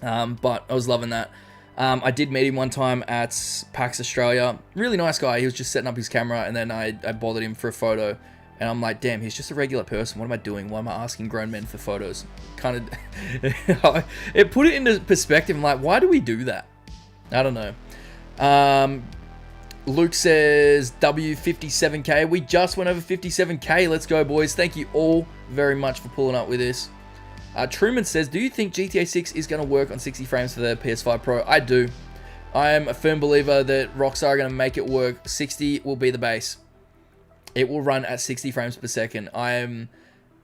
S1: But I was loving that. I did meet him one time at PAX Australia. Really nice guy. He was just setting up his camera, and then I bothered him for a photo. And I'm like, damn, he's just a regular person. What am I doing? Why am I asking grown men for photos? Kind of, it put it into perspective. I'm like, why do we do that? I don't know. Luke says, W57K. We just went over 57K. Let's go, boys. Thank you all very much for pulling up with this. Truman says, do you think GTA 6 is going to work on 60 frames for the PS5 Pro? I do. I am a firm believer that Rockstar are going to make it work. 60 will be the base. It will run at 60 frames per second. I am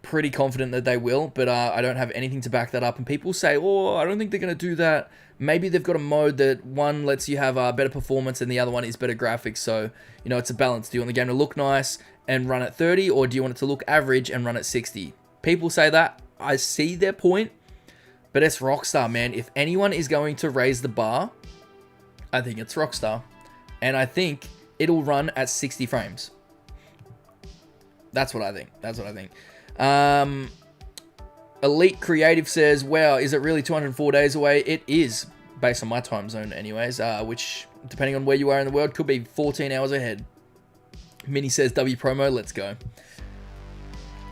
S1: pretty confident that they will, but I don't have anything to back that up. And people say, oh, I don't think they're going to do that. Maybe they've got a mode that one lets you have better performance and the other one is better graphics. So, you know, it's a balance. Do you want the game to look nice and run at 30, or do you want it to look average and run at 60? People say that. I see their point, but it's Rockstar, man. If anyone is going to raise the bar, I think it's Rockstar. And I think it'll run at 60 frames. That's what I think. That's what I think. Elite Creative says, wow, is it really 204 days away? It is, based on my time zone anyways, which, depending on where you are in the world, could be 14 hours ahead. Mini says, W promo, let's go.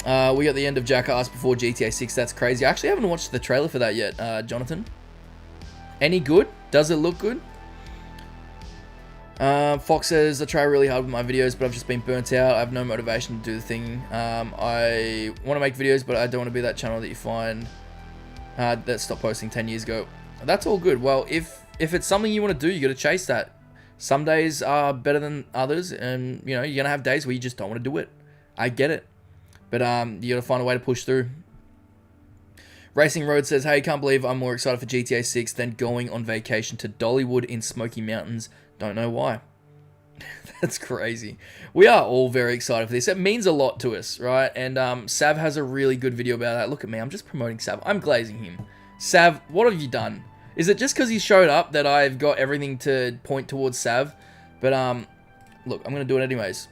S1: We got the end of Jackass before GTA 6. That's crazy. I actually haven't watched the trailer for that yet, Jonathan. Any good? Does it look good? Fox says, I try really hard with my videos, but I've just been burnt out. I have no motivation to do the thing. I want to make videos, but I don't want to be that channel that you find that stopped posting 10 years ago. That's all good. Well, if it's something you want to do, you got to chase that. Some days are better than others, and you know, you're going to have days where you just don't want to do it. I get it. But you got to find a way to push through. Racing Road says, hey, can't believe I'm more excited for GTA 6 than going on vacation to Dollywood in Smoky Mountains. Don't know why. That's crazy. We are all very excited for this. It means a lot to us, right? And Sav has a really good video about that. Look at me. I'm just promoting Sav. I'm glazing him. Sav, what have you done? Is it just because he showed up that I've got everything to point towards Sav? But look, I'm going to do it anyways.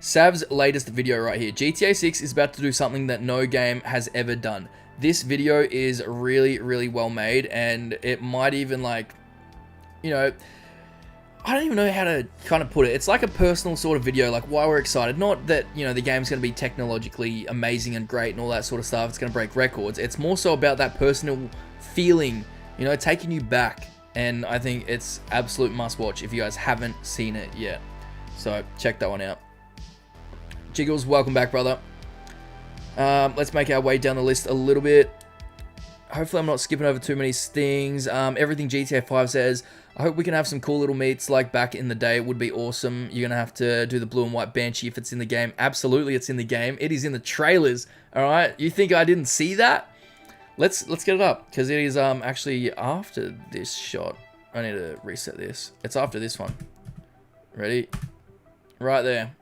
S1: Sav's latest video right here. GTA 6 is about to do something that no game has ever done. This video is really, really well made, and it might even, like, you know, I don't even know how to kind of put it. It's like a personal sort of video, like why we're excited. Not that, you know, the game's going to be technologically amazing and great and all that sort of stuff. It's going to break records. It's more so about that personal feeling, you know, taking you back. And I think it's absolute must watch if you guys haven't seen it yet. So check that one out. Jiggles, welcome back, brother. Let's make our way down the list a little bit. Hopefully I'm not skipping over too many things. Everything GTA 5 says. I hope we can have some cool little meets like back in the day. It would be awesome. You're going to have to do the blue and white Banshee if it's in the game. Absolutely, it's in the game. It is in the trailers. All right? You think I didn't see that? Let's get it up, because it is actually after this shot. I need to reset this. It's after this one. Ready? Right there.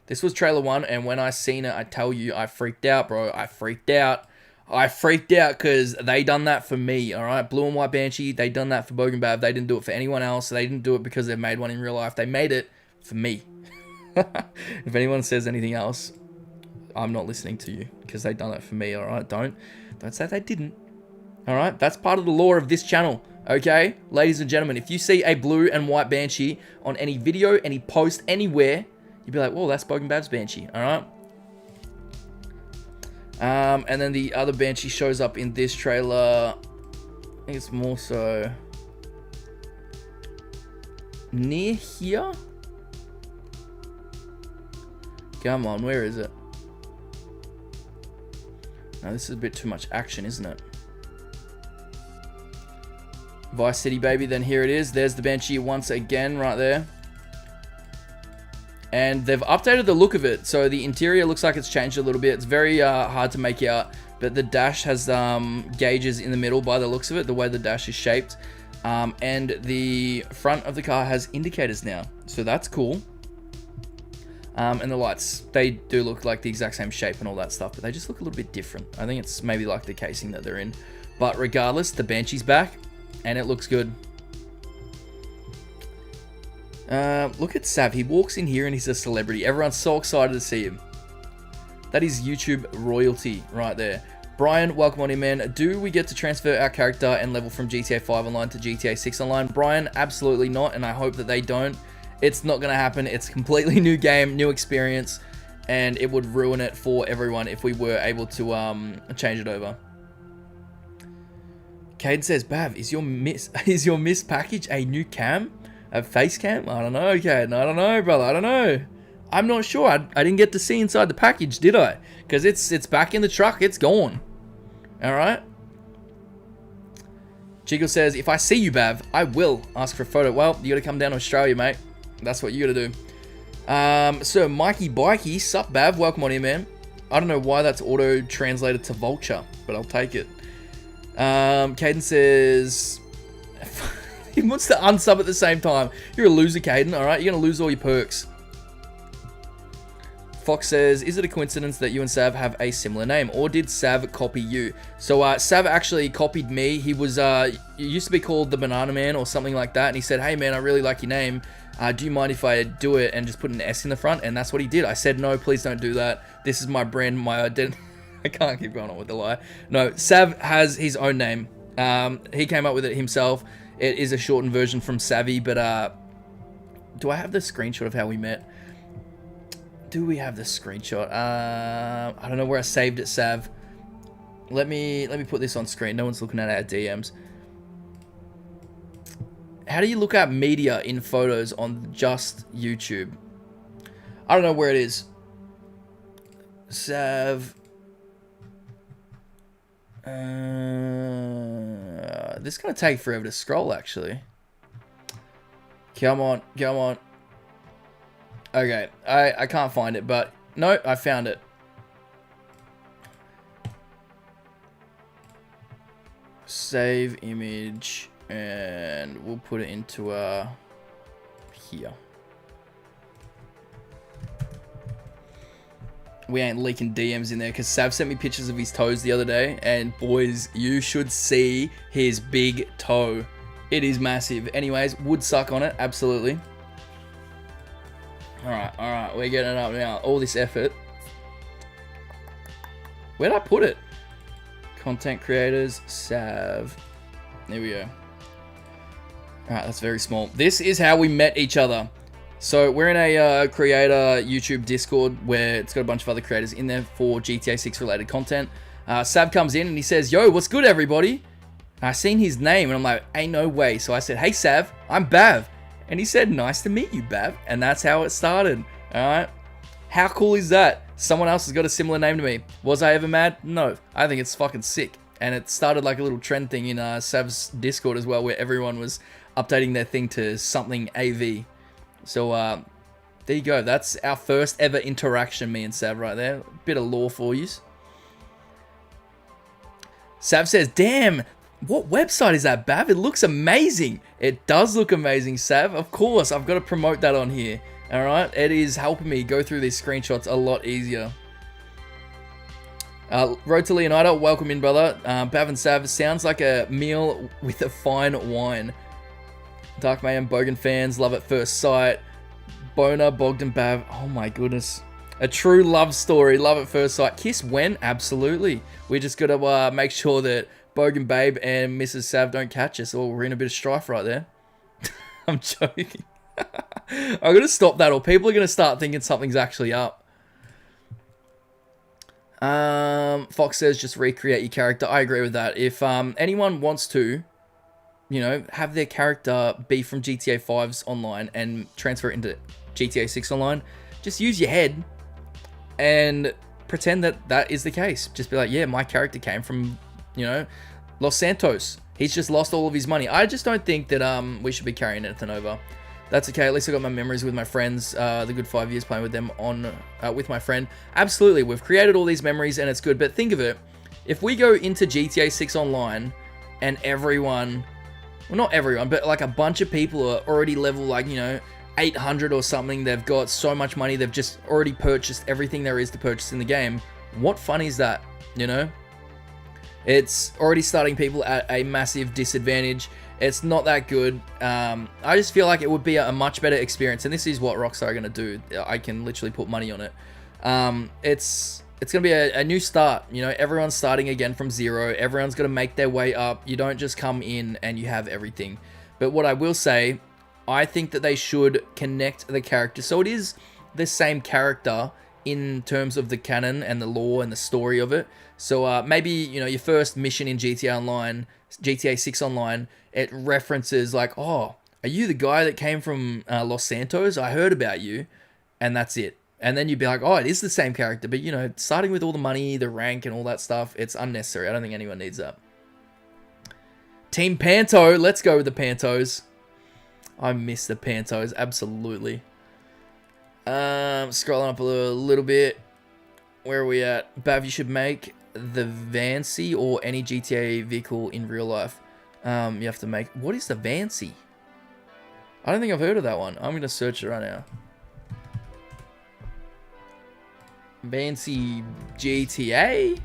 S1: This was trailer 1, and when I seen it, I tell you, I freaked out, bro. I freaked out. I freaked out because they done that for me, all right? Blue and White Banshee, they done that for Bogan Bab. They didn't do it for anyone else. They didn't do it because they've made one in real life. They made it for me. If anyone says anything else, I'm not listening to you because they done it for me, alright? Don't say they didn't. Alright? That's part of the lore of this channel. Okay? Ladies and gentlemen, if you see a blue and white Banshee on any video, any post, anywhere, you'd be like, whoa, that's Bogan Bab's Banshee. Alright? And then the other Banshee shows up in this trailer. I think it's more so near here. Come on, where is it? Now this is a bit too much action, isn't it? Vice City, baby. Then here it is. There's the Banshee once again right there. And they've updated the look of it. So the interior looks like it's changed a little bit. It's very hard to make out. But the dash has gauges in the middle by the looks of it, the way the dash is shaped. And the front of the car has indicators now. So that's cool. And the lights, they do look like the exact same shape and all that stuff, but they just look a little bit different. I think it's maybe like the casing that they're in. But regardless, the Banshee's back, and it looks good. Look at Sav. He walks in here and he's a celebrity. Everyone's so excited to see him. That is YouTube royalty right there. Brian, welcome on in, man. Do we get to transfer our character and level from GTA 5 Online to GTA 6 Online? Brian, absolutely not, and I hope that they don't. It's not going to happen. It's a completely new game, new experience, and it would ruin it for everyone if we were able to change it over. Caden says, Bav, is your Miss package a new cam? A face cam? I don't know, Caden. I don't know, brother. I don't know. I'm not sure. I didn't get to see inside the package, did I? Because it's back in the truck. It's gone. All right. Jiggle says, if I see you, Bav, I will ask for a photo. Well, you got to come down to Australia, mate. That's what you gotta do. So Mikey Bikey, sup Bav, welcome on in, man. I don't know why that's auto translated to vulture, but I'll take it. Caden says he wants to unsub at the same time. You're a loser, Caden. All right, you're gonna lose all your perks. Fox says, is it a coincidence that you and Sav have a similar name, or did Sav copy you? So Sav actually copied me. He was he used to be called the Banana Man or something like that, and he said, hey man, I really like your name. Do you mind if I do it and just put an S in the front? And that's what he did. I said, no, please don't do that. This is my brand, my identity. I can't keep going on with the lie. No, Sav has his own name. He came up with it himself. It is a shortened version from Savvy, but do I have the screenshot of how we met? Do we have the screenshot? I don't know where I saved it, Sav. Let me put this on screen. No one's looking at our DMs. How do you look at media in photos on just YouTube? I don't know where it is. Sav. This is going to take forever to scroll, actually. Come on, come on. Okay, I can't find it, but no, I found it. Save image. And we'll put it into here. We ain't leaking DMs in there because Sav sent me pictures of his toes the other day, and boys, you should see his big toe. It is massive. Anyways, would suck on it, absolutely. Alright, we're getting it up now. All this effort. Where'd I put it? Content creators, Sav. There we go. Alright, that's very small. This is how we met each other. So we're in a creator YouTube Discord where it's got a bunch of other creators in there for GTA 6 related content. Sav comes in and he says, yo, what's good, everybody? And I seen his name and I'm like, ain't no way. So I said, hey, Sav, I'm Bav. And he said, nice to meet you, Bav. And that's how it started. Alright. How cool is that? Someone else has got a similar name to me. Was I ever mad? No. I think it's fucking sick. And it started like a little trend thing in Sav's Discord as well, where everyone was updating their thing to something AV. So there you go. That's our first ever interaction, me and Sav right there. Bit of lore for you. Sav says, damn, what website is that, Bav? It looks amazing. It does look amazing, Sav. Of course, I've got to promote that on here. All right, it is helping me go through these screenshots a lot easier. Road to Leonardo, welcome in, brother. Bav and Sav, sounds like a meal with a fine wine. Dark Mayhem, Bogan fans, love at first sight. Boner, Bogdan, Bav, oh my goodness. A true love story, love at first sight. Kiss when? Absolutely. We just got to make sure that Bogan Babe and Mrs. Sav don't catch us, or we're in a bit of strife right there. I'm joking. I'm going to stop that, or people are going to start thinking something's actually up. Fox says just recreate your character. I agree with that. If anyone wants to, you know, have their character be from GTA 5's online and transfer it into GTA 6 online, just use your head and pretend that that is the case. Just be like, yeah, my character came from, you know, Los Santos. He's just lost all of his money. I just don't think that we should be carrying anything over. That's okay. At least I got my memories with my friends. The good 5 years playing with them on with my friend. Absolutely, we've created all these memories and it's good. But think of it, if we go into GTA 6 online and everyone, well, not everyone, but like a bunch of people are already level, like, you know, 800 or something. They've got so much money. They've just already purchased everything there is to purchase in the game. What fun is that? You know, it's already starting people at a massive disadvantage. It's not that good. I just feel like it would be a much better experience, and this is what Rockstar are going to do. I can literally put money on it. It's going to be a new start. You know, everyone's starting again from zero. Everyone's going to make their way up. You don't just come in and you have everything. But what I will say, I think that they should connect the character so it is the same character in terms of the canon and the lore and the story of it. So maybe, you know, your first mission in GTA 6 Online, it references like, oh, are you the guy that came from Los Santos? I heard about you. And that's it. And then you'd be like, oh, it is the same character. But, you know, starting with all the money, the rank and all that stuff, it's unnecessary. I don't think anyone needs that. Team Panto. Let's go with the Pantos. I miss the Pantos, absolutely. Scrolling up a little bit. Where are we at? Bav, you should make the Vancy or any GTA vehicle in real life. You have to make... What is the Vancy? I don't think I've heard of that one. I'm going to search it right now. Vancy GTA?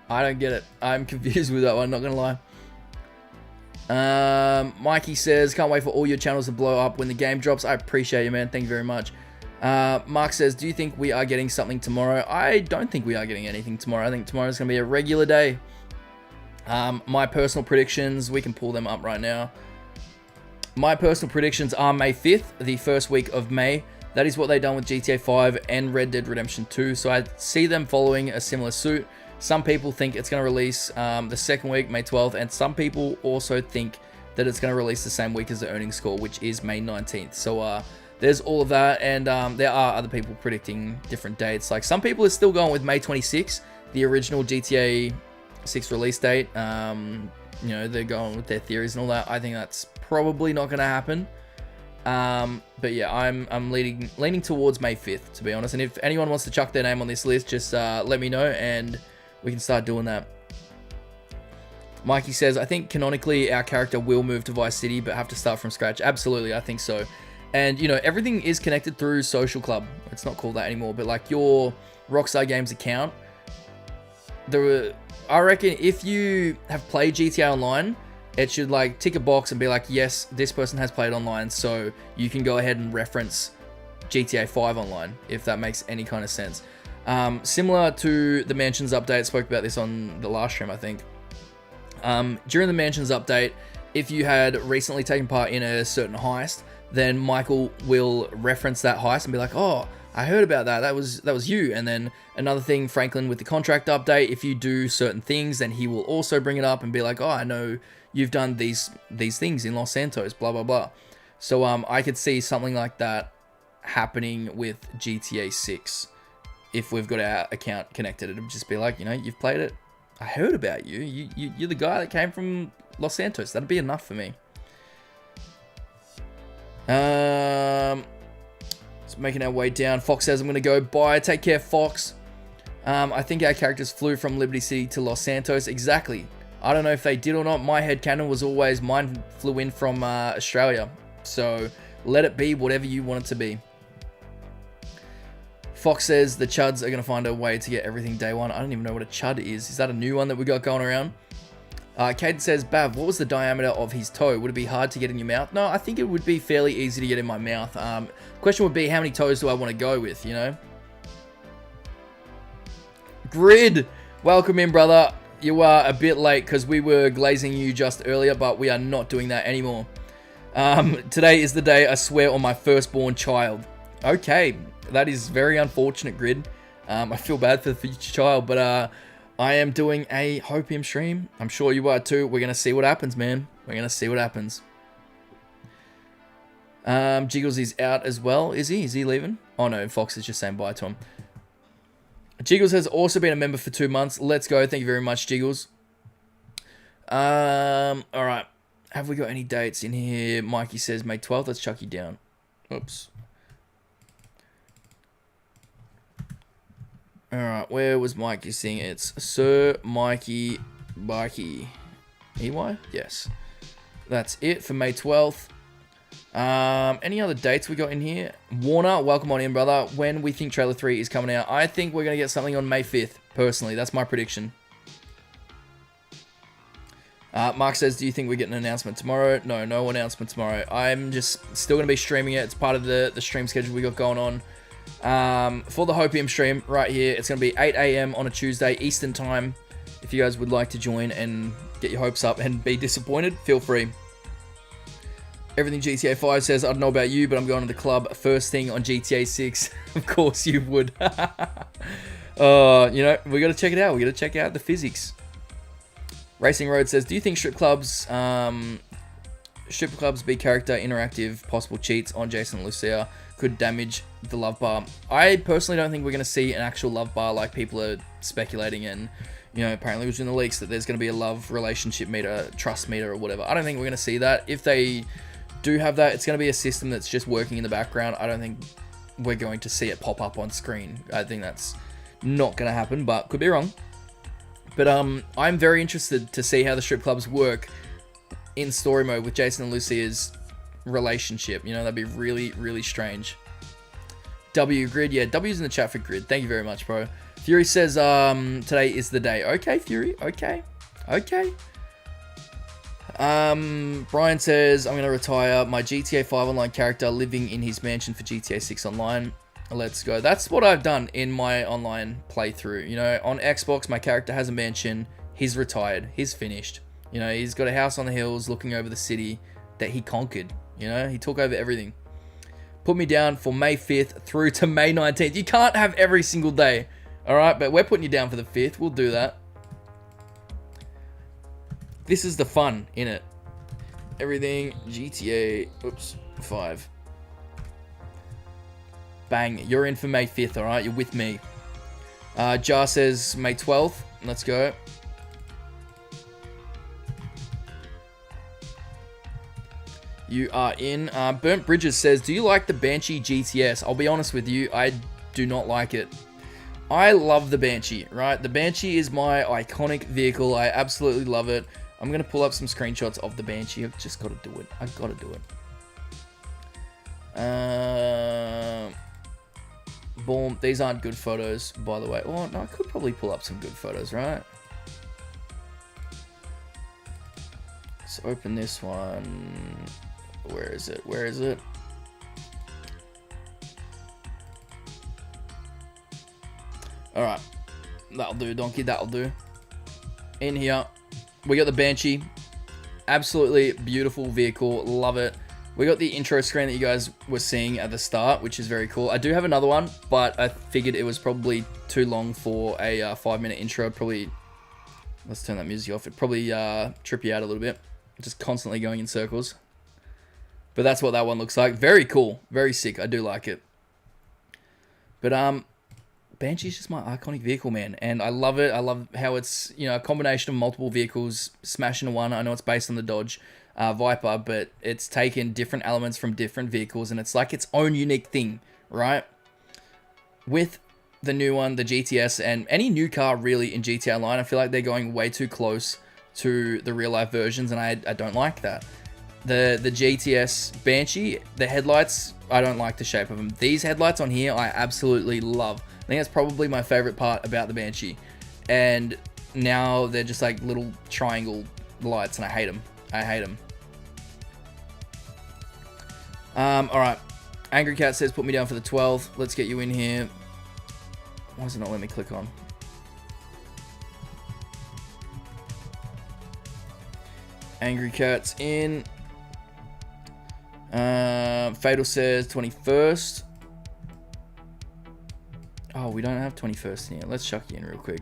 S1: I don't get it. I'm confused with that one, not going to lie. Mikey says, can't wait for all your channels to blow up when the game drops. I appreciate you, man. Thank you very much. Mark says, do you think we are getting something tomorrow? I don't think we are getting anything tomorrow. I think tomorrow's going to be a regular day. My personal predictions, we can pull them up right now. My personal predictions are May 5th, the first week of May. That is what they've done with GTA 5 and Red Dead Redemption 2. So I see them following a similar suit. Some people think it's going to release the second week, May 12th, and some people also think that it's going to release the same week as the earnings score, which is May 19th. So there's all of that, and there are other people predicting different dates. Like some people are still going with May 26th, the original GTA 6 release date. You know, they're going with their theories and all that. I think that's probably not going to happen. But yeah, I'm leaning towards May 5th, to be honest. And if anyone wants to chuck their name on this list, just let me know and we can start doing that. Mikey says, I think canonically our character will move to Vice City, but have to start from scratch. Absolutely, I think so. And, you know, everything is connected through Social Club. It's not called that anymore, but like your Rockstar Games account. I reckon if you have played GTA Online, it should like tick a box and be like, yes, this person has played online, so you can go ahead and reference GTA 5 Online, if that makes any kind of sense. Similar to the Mansions update, spoke about this on the last stream, I think. During the Mansions update, if you had recently taken part in a certain heist, then Michael will reference that heist and be like, oh, I heard about that. That was you. And then another thing, Franklin, with the contract update, if you do certain things, then he will also bring it up and be like, oh, I know you've done these things in Los Santos, blah, blah, blah. So I could see something like that happening with GTA 6. If we've got our account connected, it would just be like, you know, you've played it. I heard about you. You're the guy that came from Los Santos. That'd be enough for me. Just making our way down. Fox says, I'm going to go. Bye. Take care, Fox. I think our characters flew from Liberty City to Los Santos. Exactly. I don't know if they did or not. My headcanon was always mine flew in from Australia. So let it be whatever you want it to be. Fox says the Chuds are going to find a way to get everything day one. I don't even know what a Chud is. Is that a new one that we got going around? Caden says, Bav, what was the diameter of his toe? Would it be hard to get in your mouth? No, I think it would be fairly easy to get in my mouth. Question would be, how many toes do I want to go with, you know? Grid, welcome in, brother. You are a bit late because we were glazing you just earlier, but we are not doing that anymore. Today is the day I swear on my firstborn child. Okay, that is very unfortunate, Grid. I feel bad for the future child, but I am doing a Hopium stream. I'm sure you are too. We're going to see what happens, man. We're going to see what happens. Jiggles is out as well. Is he? Is he leaving? Oh no, Fox is just saying bye to him. Jiggles has also been a member for 2 months. Let's go. Thank you very much, Jiggles. Alright. Have we got any dates in here? Mikey says May 12th. Let's chuck you down. Oops. Alright, where was Mikey seeing? It's Sir Mikey Bikey. EY? Yes. That's it for May 12th. Any other dates we got in here? Warner, welcome on in, brother. When we think Trailer 3 is coming out, I think we're going to get something on May 5th, personally. That's my prediction. Mark says, do you think we get an announcement tomorrow? No, no announcement tomorrow. I'm just still going to be streaming it. It's part of the stream schedule we got going on. For the Hopium stream right here, it's going to be 8 AM on a Tuesday, Eastern time. If you guys would like to join and get your hopes up and be disappointed, feel free. Everything GTA 5 says, I don't know about you, but I'm going to the club first thing on GTA 6. Of course you would. You know, we got to check it out. We got to check out the physics. Racing Road says, do you think strip clubs be character interactive, possible cheats on Jason and Lucia could damage the love bar? I personally don't think we're going to see an actual love bar like people are speculating, and you know, apparently it was in the leaks that there's going to be a love relationship meter, trust meter or whatever. I don't think we're going to see that. If they do have that, it's going to be a system that's just working in the background. I don't think we're going to see it pop up on screen. I think that's not going to happen, but could be wrong. But I'm very interested to see how the strip clubs work in story mode with Jason and Lucia's relationship. You know, that'd be really, really strange. W Grid, yeah, W's in the chat for Grid. Thank you very much, bro. Fury says today is the day. Okay, Fury. Okay. Brian says, I'm going to retire my GTA 5 online character living in his mansion for GTA 6 online. Let's go. That's what I've done in my online playthrough. You know, on Xbox, my character has a mansion. He's retired. He's finished. You know, he's got a house on the hills looking over the city that he conquered. You know, he took over everything. Put me down for May 5th through to May 19th. You can't have every single day. All right, but we're putting you down for the 5th. We'll do that. This is the fun in it. Everything GTA 5. Bang, you're in for May 5th, all right? You're with me. Jar says May 12th. Let's go. You are in. Burnt Bridges says, do you like the Banshee GTS? I'll be honest with you, I do not like it. I love the Banshee, right? The Banshee is my iconic vehicle. I absolutely love it. I'm going to pull up some screenshots of the Banshee. I've just got to do it. I've got to do it. Boom. These aren't good photos, by the way. Oh, no, I could probably pull up some good photos, right? Let's open this one. Where is it? Where is it? Alright. That'll do, Donkey. That'll do. In here, we got the Banshee. Absolutely beautiful vehicle. Love it. We got the intro screen that you guys were seeing at the start, which is very cool. I do have another one, but I figured it was probably too long for a 5-minute intro. Probably, let's turn that music off. It probably trip you out a little bit. Just constantly going in circles. But that's what that one looks like. Very cool. Very sick. I do like it. But Banshee's just my iconic vehicle, man. And I love it. I love how it's, you know, a combination of multiple vehicles smashed into one. I know it's based on the Dodge Viper, but it's taken different elements from different vehicles, and it's like its own unique thing, right? With the new one, the GTS, and any new car really in GTA Online, I feel like they're going way too close to the real life versions, and I don't like that. The GTS Banshee, the headlights, I don't like the shape of them. These headlights on here, I absolutely love. I think that's probably my favorite part about the Banshee. And now they're just like little triangle lights, and I hate them. I hate them. Alright. Angry Cat says, put me down for the 12th. Let's get you in here. Why does it not let me click on? Angry Cat's in. Fatal says 21st. Oh, we don't have 21st in here. Let's chuck you in real quick.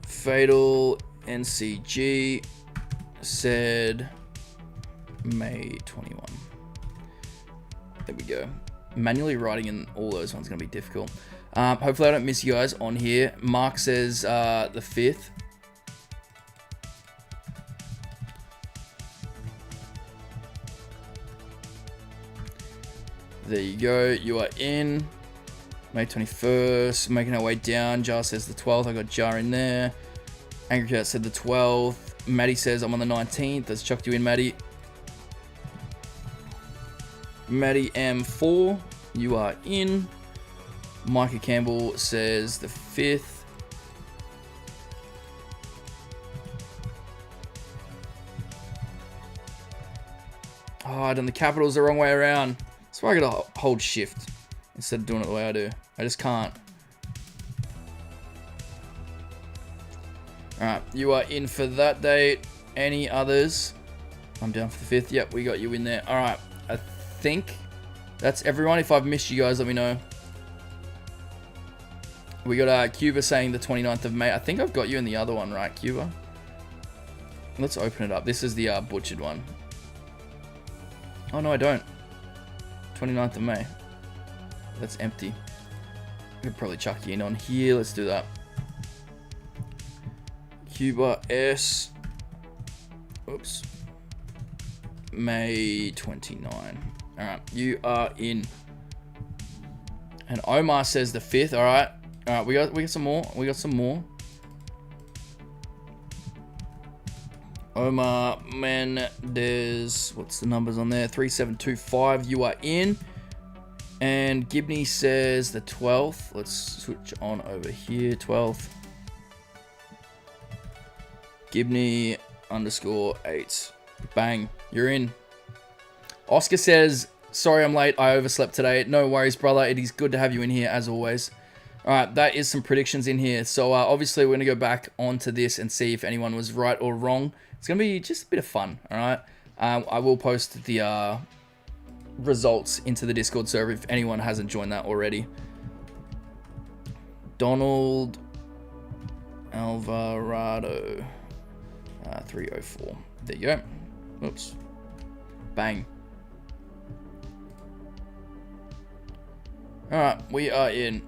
S1: Fatal NCG said May 21. There we go. Manually writing in all those ones is going to be difficult. Hopefully I don't miss you guys on here. Mark says the 5th. There you go. You are in. May 21st. Making our way down. Jar says the 12th. I got Jar in there. Angry Cat said the 12th. Maddie says I'm on the 19th. Let's chuck you in, Maddie. Maddie M4. You are in. Micah Campbell says the 5th. Oh, I done the capitals the wrong way around. That's why I gotta hold shift instead of doing it the way I do. I just can't. Alright, you are in for that date. Any others? I'm down for the 5th. Yep, we got you in there. Alright, I think that's everyone. If I've missed you guys, let me know. We got Cuba saying the 29th of May. I think I've got you in the other one, right, Cuba? Let's open it up. This is the butchered one. Oh, no, I don't. 29th of May. That's empty. We could probably chuck you in on here. Let's do that. Cuba S. Oops. May 29. Alright, you are in. And Omar says the 5th. Alright. Alright, we got some more. We got some more. Omar Mendez. What's the numbers on there? 3725. You are in. And Gibney says the 12th. Let's switch on over here. 12th. Gibney _8. Bang. You're in. Oscar says, sorry I'm late. I overslept today. No worries, brother. It is good to have you in here as always. Alright, that is some predictions in here. So obviously we're going to go back onto this and see if anyone was right or wrong. It's going to be just a bit of fun. Alright. I will post the results into the Discord server if anyone hasn't joined that already. Donald Alvarado 304. There you go. Oops. Bang. Alright, we are in.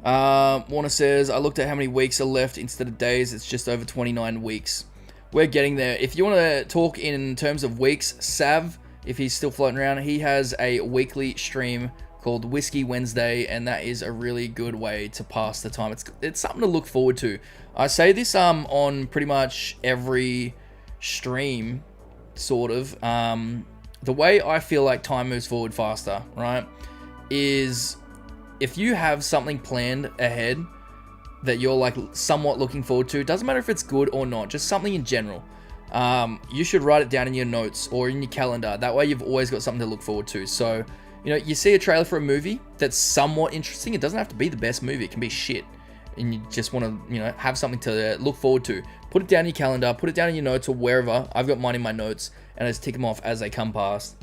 S1: Warner says, I looked at how many weeks are left instead of days. It's just over 29 weeks. We're getting there. If you want to talk in terms of weeks, Sav, if he's still floating around, he has a weekly stream called Whiskey Wednesday, and that is a really good way to pass the time. It's something to look forward to. I say this on pretty much every stream, sort of. The way I feel like time moves forward faster, right, is if you have something planned ahead that you're like somewhat looking forward to, it doesn't matter if it's good or not, just something in general, you should write it down in your notes or in your calendar. That way you've always got something to look forward to. So, you know, you see a trailer for a movie that's somewhat interesting. It doesn't have to be the best movie. It can be shit. And you just want to, you know, have something to look forward to. Put it down in your calendar, put it down in your notes or wherever. I've got mine in my notes and I just tick them off as they come past.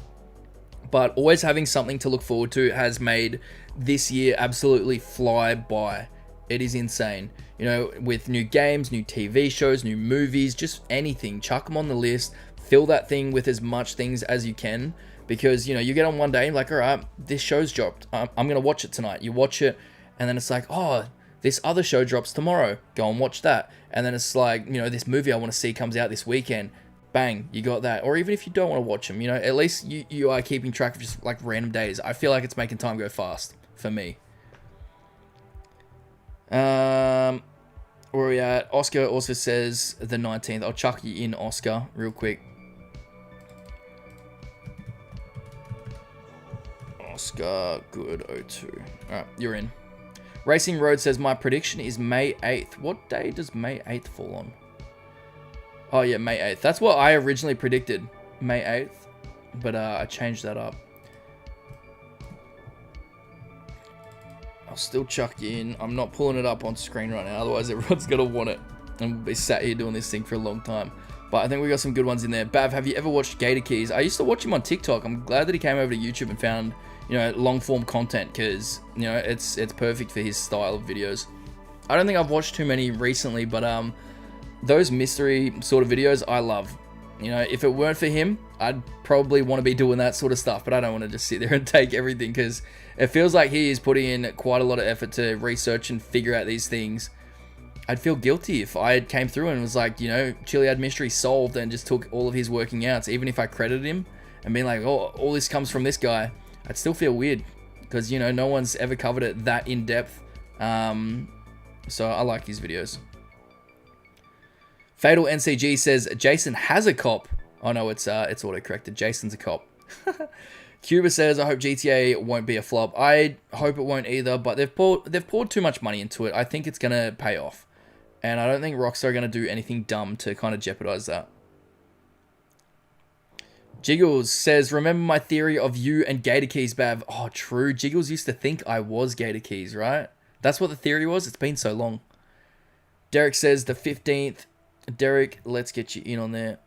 S1: But always having something to look forward to has made this year absolutely fly by. It is insane. You know, with new games, new TV shows, new movies, just anything. Chuck them on the list. Fill that thing with as much things as you can. Because, you know, you get on one day and like, all right, this show's dropped. I'm going to watch it tonight. You watch it and then it's like, oh, this other show drops tomorrow. Go and watch that. And then it's like, you know, this movie I want to see comes out this weekend. Bang, you got that. Or even if you don't want to watch them, you know, at least you are keeping track of just like random days. I feel like it's making time go fast for me. Where are we at? Oscar also says the 19th. I'll chuck you in, Oscar, real quick. Oscar Good 02. Alright, you're in. Racing Road says, my prediction is May 8th. What day does May 8th fall on? Oh yeah, May 8th. That's what I originally predicted. May 8th. But I changed that up. I'll still chuck you in. I'm not pulling it up on screen right now. Otherwise everyone's going to want it. And we'll be sat here doing this thing for a long time. But I think we got some good ones in there. Bav, have you ever watched Gator Keys? I used to watch him on TikTok. I'm glad that he came over to YouTube and found, you know, long form content, because, you know, it's perfect for his style of videos. I don't think I've watched too many recently, but those mystery sort of videos I love. You know, if it weren't for him, I'd probably want to be doing that sort of stuff, but I don't want to just sit there and take everything, because it feels like he is putting in quite a lot of effort to research and figure out these things. I'd feel guilty if I came through and was like, you know, Chiliad Mystery solved, and just took all of his working outs, even if I credited him and being like, oh, all this comes from this guy. I'd still feel weird, because, you know, no one's ever covered it that in depth. So I like his videos. Fatal NCG says, Jason has a cop. Oh no, it's auto-corrected. Jason's a cop. Cuba says, I hope GTA won't be a flop. I hope it won't either, but they've poured too much money into it. I think it's going to pay off. And I don't think Rockstar are going to do anything dumb to kind of jeopardize that. Jiggles says, remember my theory of you and Gator Keys, Bav? Oh, true. Jiggles used to think I was Gator Keys, right? That's what the theory was? It's been so long. Derek says, the 15th. Derek, let's get you in on there.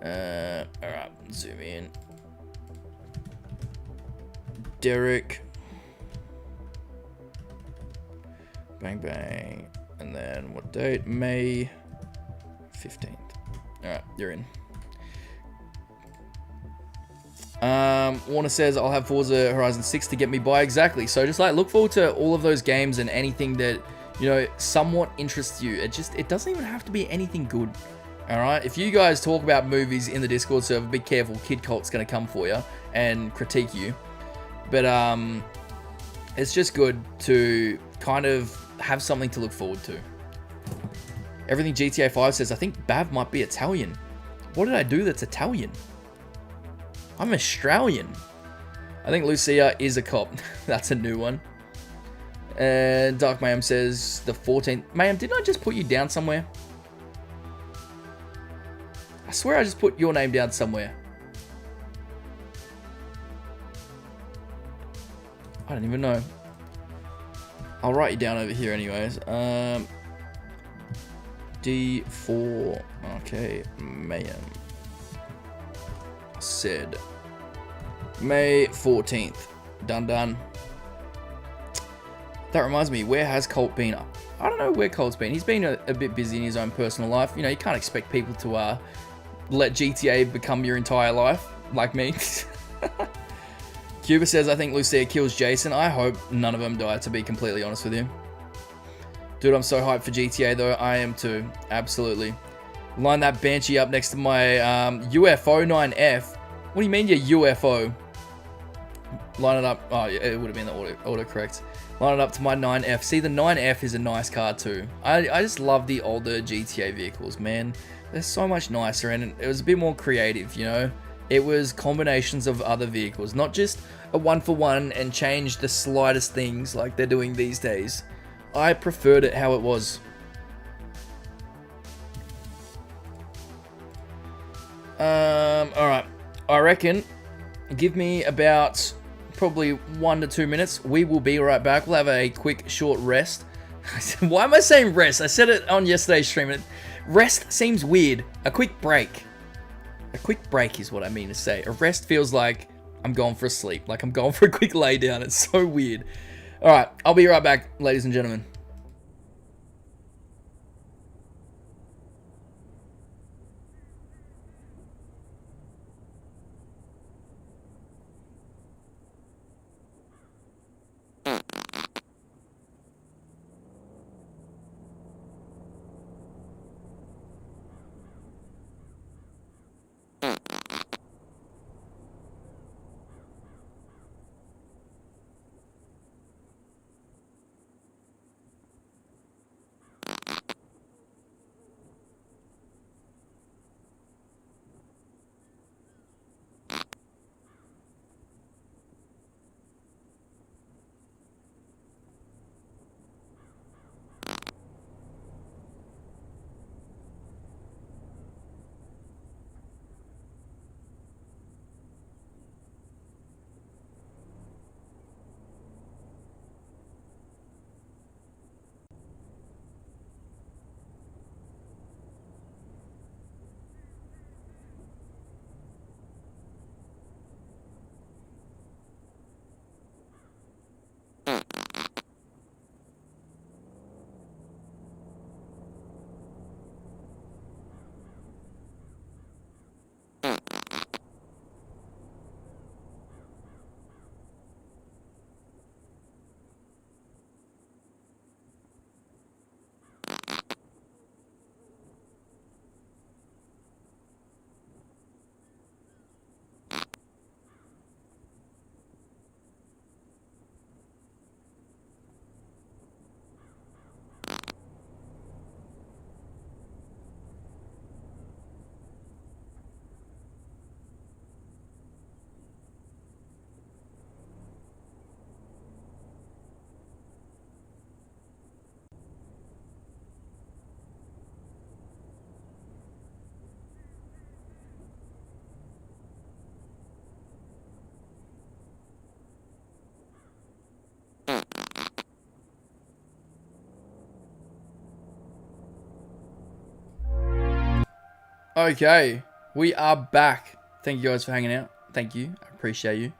S1: Alright, zoom in. Derek. Bang, bang. And then what date? May 15th. Alright, you're in. Warner says, I'll have Forza Horizon 6 to get me by. Exactly. So just like look forward to all of those games and anything that, you know, somewhat interests you. It doesn't even have to be anything good. Alright? If you guys talk about movies in the Discord server, be careful. Kid Cult's going to come for you and critique you. But it's just good to kind of have something to look forward to. Everything GTA 5 says, I think Bav might be Italian. What did I do that's Italian? I'm Australian. I think Lucia is a cop. That's a new one. And Dark Mayhem says the 14th. Mayhem, didn't I just put you down somewhere? I swear I just put your name down somewhere. I don't even know. I'll write you down over here anyways. D4. Okay, Mayhem. Said May 14th. Done. That reminds me, where has Colt been? I don't know where Colt's been. He's been a bit busy in his own personal life. You know, you can't expect people to let GTA become your entire life, like me. Cuba says, I think Lucia kills Jason. I hope none of them die, to be completely honest with you. Dude, I'm so hyped for GTA, though. I am too. Absolutely. Line that Banshee up next to my UFO 9F. What do you mean, your UFO? Line it up. Oh, yeah, it would have been the autocorrect. Line it up to my 9F. See, the 9F is a nice car, too. I just love the older GTA vehicles, man. They're so much nicer, and it was a bit more creative, you know? It was combinations of other vehicles, not just a one-for-one and change the slightest things like they're doing these days. I preferred it how it was. Alright. I reckon, give me about probably 1 to 2 minutes. We will be right back. We'll have a quick, short rest. Why am I saying rest? I said it on yesterday's stream. Rest seems weird. A quick break. A quick break is what I mean to say. A rest feels like I'm going for a sleep. Like I'm going for a quick lay down. It's so weird. Alright, I'll be right back, ladies and gentlemen. Okay, we are back. Thank you guys for hanging out. Thank you. I appreciate you.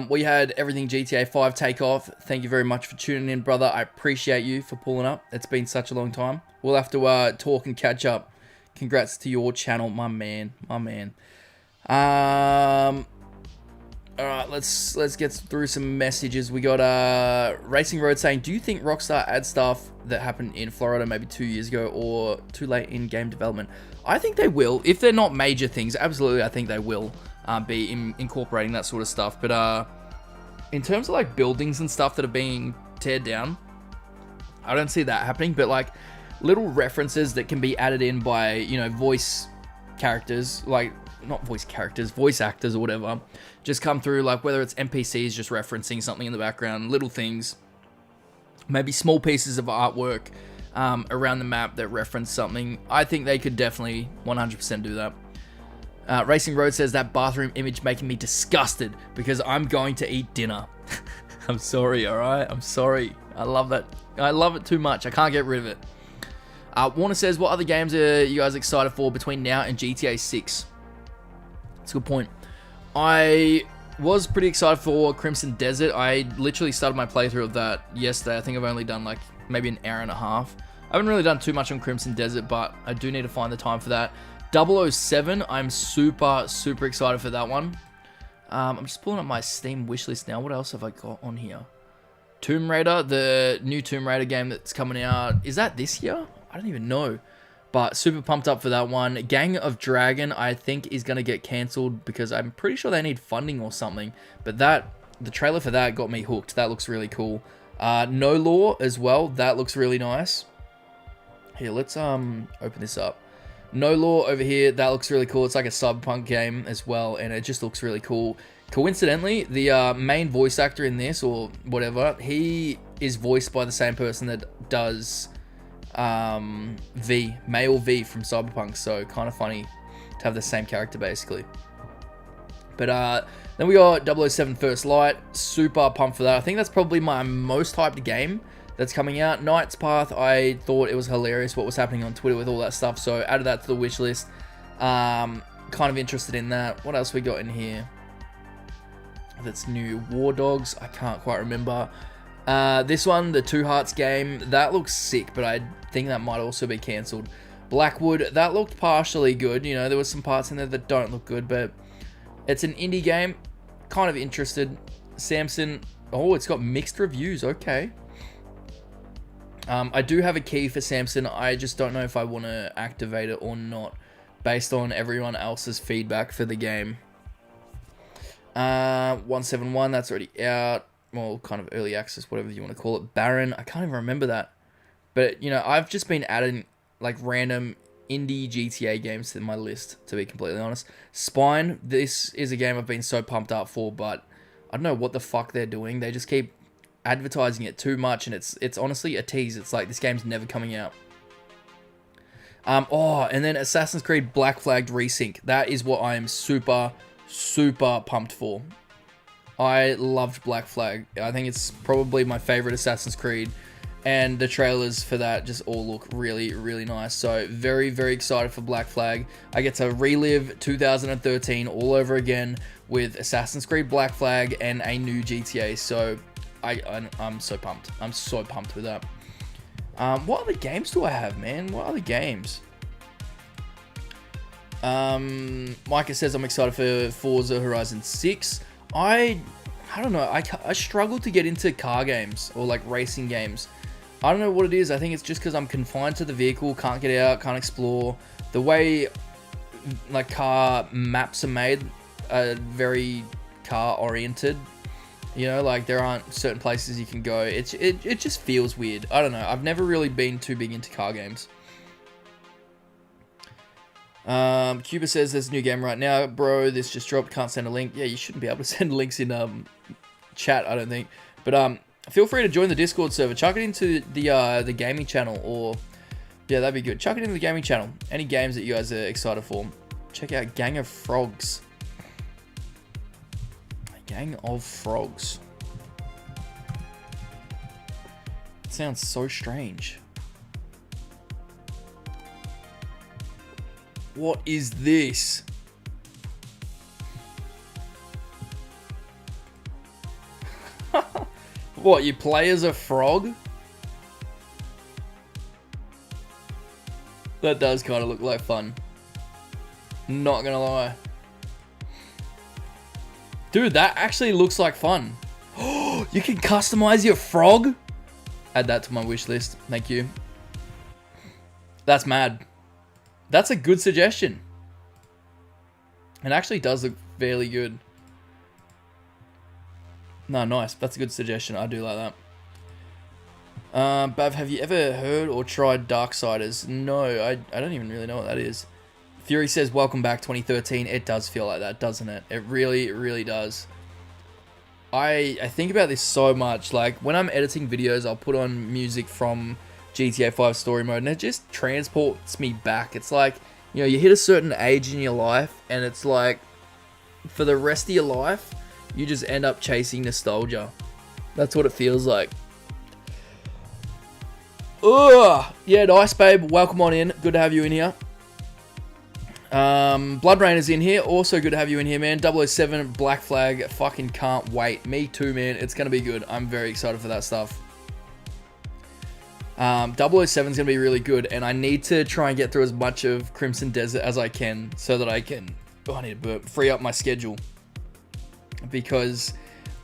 S1: We had Everything GTA 5 Takeoff. Thank you very much for tuning in, brother. I appreciate you for pulling up. It's been such a long time. We'll have to talk and catch up. Congrats to your channel, my man. My man. Alright, let's get through some messages. We got Racing Road saying, do you think Rockstar adds stuff that happened in Florida maybe 2 years ago or too late in game development? I think they will. If they're not major things, absolutely I think they will be incorporating that sort of stuff. But in terms of like buildings and stuff that are being teared down, I don't see that happening. But like little references that can be added in by, you know, voice characters, like not voice characters, voice actors or whatever, just come through, like whether it's NPCs just referencing something in the background, little things, maybe small pieces of artwork around the map that reference something. I think they could definitely 100% do that. Racing Road says that bathroom image making me disgusted because I'm going to eat dinner. I'm sorry, alright? I'm sorry. I love that. I love it too much. I can't get rid of it. Warner says, what other games are you guys excited for between now and GTA 6? That's a good point. I was pretty excited for Crimson Desert. I literally started my playthrough of that yesterday. I think I've only done like maybe an hour and a half. I haven't really done too much on Crimson Desert, but I do need to find the time for that. 007, I'm super excited for that one. I'm just pulling up my Steam wishlist now. What else have I got on here? Tomb Raider, the new Tomb Raider game that's coming out. Is that this year? I don't even know. But super pumped up for that one. Gang of Dragon, I think, is going to get cancelled because I'm pretty sure they need funding or something. But the trailer for that got me hooked. That looks really cool. No Law as well. That looks really nice. Here, let's open this up. No Law over here. That looks really cool. It's like a Cyberpunk game as well, and it just looks really cool. Coincidentally, the main voice actor in this, or whatever, he is voiced by the same person that does Male V from Cyberpunk, so kind of funny to have the same character basically. But then we got 007 First Light, super pumped for that. I think that's probably my most hyped game that's coming out. Knight's Path, I thought it was hilarious what was happening on Twitter with all that stuff, so added that to the wish list. Kind of interested in that. What else we got in here that's new? War Dogs, I can't quite remember. This one, the Two Hearts game, that looks sick, but I think that might also be cancelled. Blackwood, that looked partially good. You know, there was some parts in there that don't look good, but it's an indie game. Kind of interested. Samson, oh, it's got mixed reviews. Okay. I do have a key for Samson. I just don't know if I want to activate it or not, based on everyone else's feedback for the game. 171, that's already out. Well, kind of early access, whatever you want to call it. Baron, I can't even remember that. But, you know, I've just been adding, like, random indie GTA games to my list, to be completely honest. Spine, this is a game I've been so pumped up for, but I don't know what the fuck they're doing. They just keep advertising it too much, and it's honestly a tease. It's like, this game's never coming out. And then Assassin's Creed Black Flagged Resync. That is what I am super pumped for. I loved Black Flag. I think it's probably my favorite Assassin's Creed, and the trailers for that just all look really nice. So very excited for Black Flag. I get to relive 2013 all over again with Assassin's Creed Black Flag and a new GTA. So I'm so pumped. I'm so pumped with that. What other games do I have, man? What other games? Micah says I'm excited for Forza Horizon 6. I don't know. I struggle to get into car games or like racing games. I don't know what it is. I think it's just because I'm confined to the vehicle, can't get out, can't explore. The way like car maps are made are very car oriented. You know, like there aren't certain places you can go. It just feels weird. I don't know. I've never really been too big into car games. Cuba says there's a new game right now, bro. This just dropped. Can't send a link. Yeah, you shouldn't be able to send links in chat, I don't think. But feel free to join the Discord server. Chuck it into the gaming channel, or yeah, that'd be good. Chuck it into the gaming channel. Any games that you guys are excited for. Check out Gang of Frogs. Gang of Frogs. It sounds so strange. What is this? What, you play as a frog? That does kind of look like fun. Not gonna lie. Dude, that actually looks like fun. You can customize your frog? Add that to my wish list. Thank you. That's mad. That's a good suggestion. It actually does look fairly good. No, nice. That's a good suggestion. I do like that. Bav, have you ever heard or tried Darksiders? No, I don't even really know what that is. Fury says, welcome back 2013. It does feel like that, doesn't it? It really does. I think about this so much. Like, when I'm editing videos, I'll put on music from GTA 5 story mode, and it just transports me back. It's like, you know, you hit a certain age in your life, and it's like, for the rest of your life, you just end up chasing nostalgia. That's what it feels like. Ugh! Yeah, nice, babe. Welcome on in. Good to have you in here. Blood Rain is in here. Also good to have you in here, man. 007 Black Flag. Fucking can't wait. Me too, man. It's going to be good. I'm very excited for that stuff. 007 is going to be really good, and I need to try and get through as much of Crimson Desert as I can so that I can... Oh, I need to burp. Free up my schedule. Because,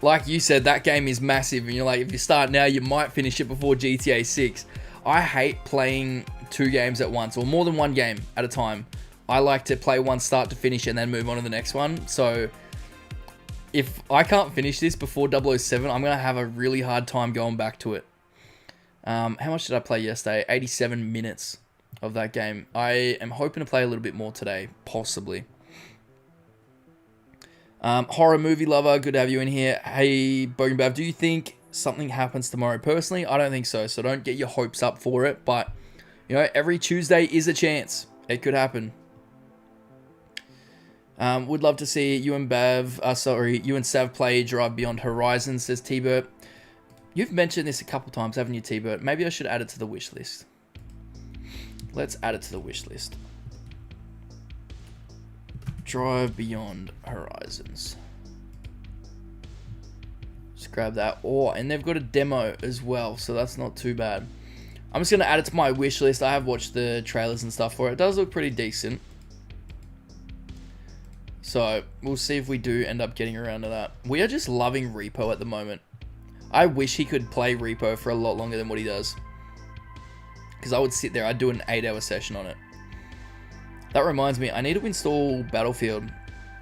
S1: like you said, that game is massive, and you're like, if you start now, you might finish it before GTA 6. I hate playing 2 games at once, or more than 1 game at a time. I like to play one start to finish and then move on to the next one. So, if I can't finish this before 007, I'm going to have a really hard time going back to it. How much did I play yesterday? 87 minutes of that game. I am hoping to play a little bit more today, possibly. Horror movie lover, good to have you in here. Hey, Bogenbav, do you think something happens tomorrow? Personally, I don't think so, so don't get your hopes up for it, but, you know, every Tuesday is a chance. It could happen. Would love to see you and Sav play Drive Beyond Horizon, says T-Bert. You've mentioned this a couple times, haven't you, T-Bert? Maybe I should add it to the wish list. Let's add it to the wish list. Drive Beyond Horizons. Just grab that. Oh, and they've got a demo as well, so that's not too bad. I'm just going to add it to my wish list. I have watched the trailers and stuff for it. It does look pretty decent. So, we'll see if we do end up getting around to that. We are just loving Repo at the moment. I wish he could play Repo for a lot longer than what he does. Because I would sit there, I'd do an 8-hour session on it. That reminds me, I need to install Battlefield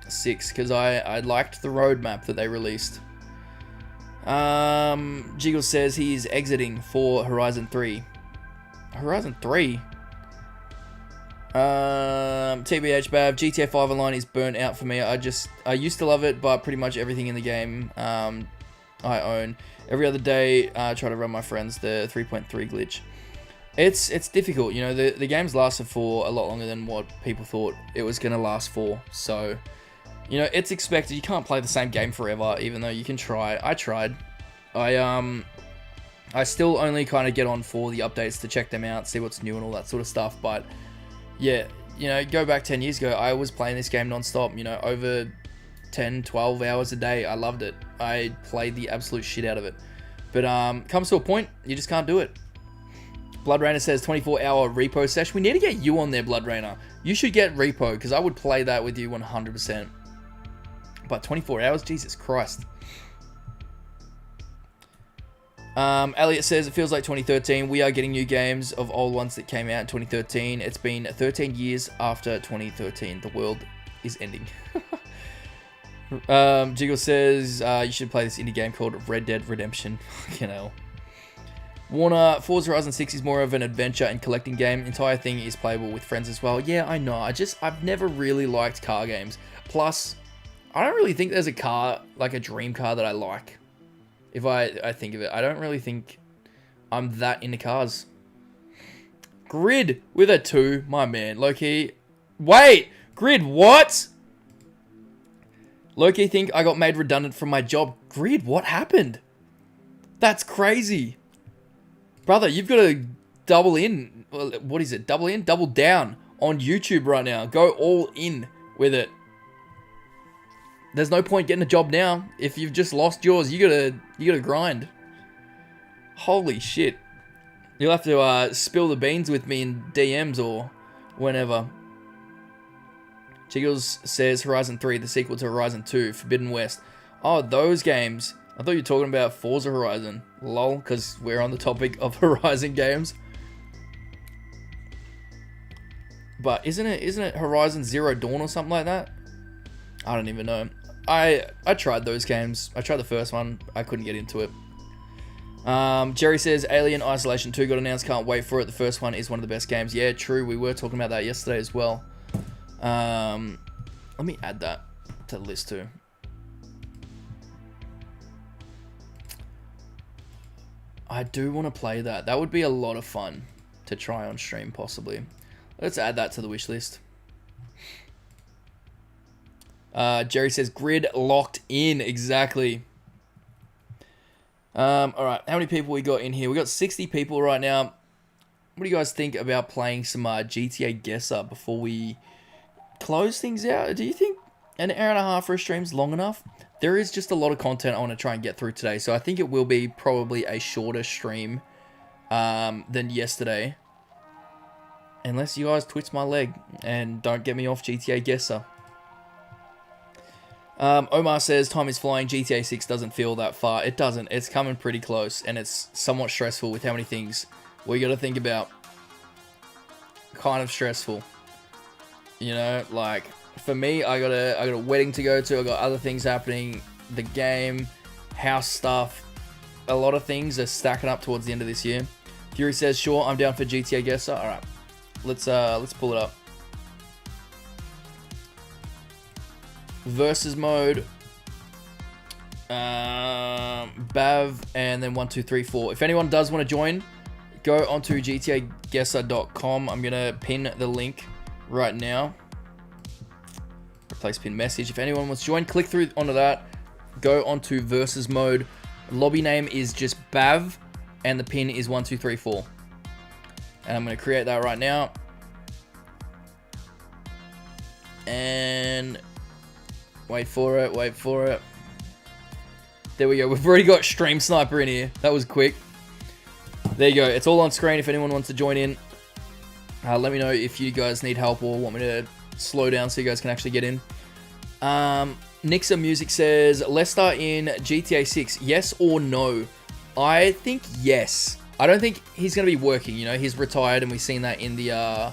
S1: 6 because I liked the roadmap that they released. Jiggle says he's exiting for Horizon 3. Horizon 3? TBH Bav, GTA 5 Online is burnt out for me. I used to love it, but pretty much everything in the game I own. Every other day, I try to run my friends the 3.3 glitch. It's difficult, you know, the game's lasted for a lot longer than what people thought it was going to last for, so, you know, it's expected. You can't play the same game forever, even though you can try. I tried. I still only kind of get on for the updates to check them out, see what's new and all that sort of stuff, but, yeah, you know, go back 10 years ago, I was playing this game non-stop, you know, over 10, 12 hours a day. I loved it. I played the absolute shit out of it. But comes to a point, you just can't do it. Blood Rainer says 24-hour Repo session. We need to get you on there, Blood Rainer. You should get Repo, because I would play that with you 100%. But 24 hours? Jesus Christ. Elliot says, it feels like 2013. We are getting new games of old ones that came out in 2013. It's been 13 years after 2013. The world is ending. Jiggle says, you should play this indie game called Red Dead Redemption. Fucking hell. Warner, Forza Horizon 6 is more of an adventure and collecting game. Entire thing is playable with friends as well. Yeah, I know. I've never really liked car games. Plus, I don't really think there's a car, like a dream car that I like. If I think of it. I don't really think I'm that into cars. Grid with a 2. My man. Low-key. Wait! Grid, what? Low-key think I got made redundant from my job. Grid, what happened? That's crazy. Brother, you've got to double in. What is it? Double in? Double down on YouTube right now. Go all in with it. There's no point getting a job now. If you've just lost yours, you gotta grind. Holy shit. You'll have to spill the beans with me in DMs or whenever. Jiggles says Horizon 3, the sequel to Horizon 2, Forbidden West. Oh, those games. I thought you were talking about Forza Horizon. Lol, because we're on the topic of Horizon games. But isn't it Horizon Zero Dawn or something like that? I don't even know. I tried those games. I tried the first one. I couldn't get into it. Jerry says Alien Isolation 2 got announced. Can't wait for it. The first one is one of the best games. Yeah, true. We were talking about that yesterday as well. Let me add that to the list too. I do want to play that. That would be a lot of fun to try on stream, possibly. Let's add that to the wish list. Jerry says grid locked in. Exactly. Alright, how many people we got in here? We got 60 people right now. What do you guys think about playing some GTA Guesser before we close things out? Do you think an hour and a half for a stream is long enough? There is just a lot of content I want to try and get through today, so I think it will be probably a shorter stream than yesterday. Unless you guys twist my leg and don't get me off GTA Guesser. Omar says, time is flying, GTA 6 doesn't feel that far. It doesn't. It's coming pretty close, and it's somewhat stressful with how many things we got to think about. Kind of stressful. You know, like, for me, I got a wedding to go to, I got other things happening, the game, house stuff. A lot of things are stacking up towards the end of this year. Fury says, sure, I'm down for GTA Guesser. Alright, let's pull it up. Versus mode, Bav, and then 1, 2, 3, 4. If anyone does want to join, go onto gtaguesser.com. I'm gonna pin the link right now. Replace pin message. If anyone wants to join, click through onto that. Go onto versus mode. Lobby name is just Bav, and the pin is 1, 2, 3, 4. And I'm gonna create that right now. And wait for it. There we go. We've already got Stream Sniper in here. That was quick. There you go. It's all on screen if anyone wants to join in. Let me know if you guys need help or want me to slow down so you guys can actually get in. Nixa Music says, Lester in GTA 6, yes or no? I think yes. I don't think he's going to be working. You know, he's retired, and we've seen that in the...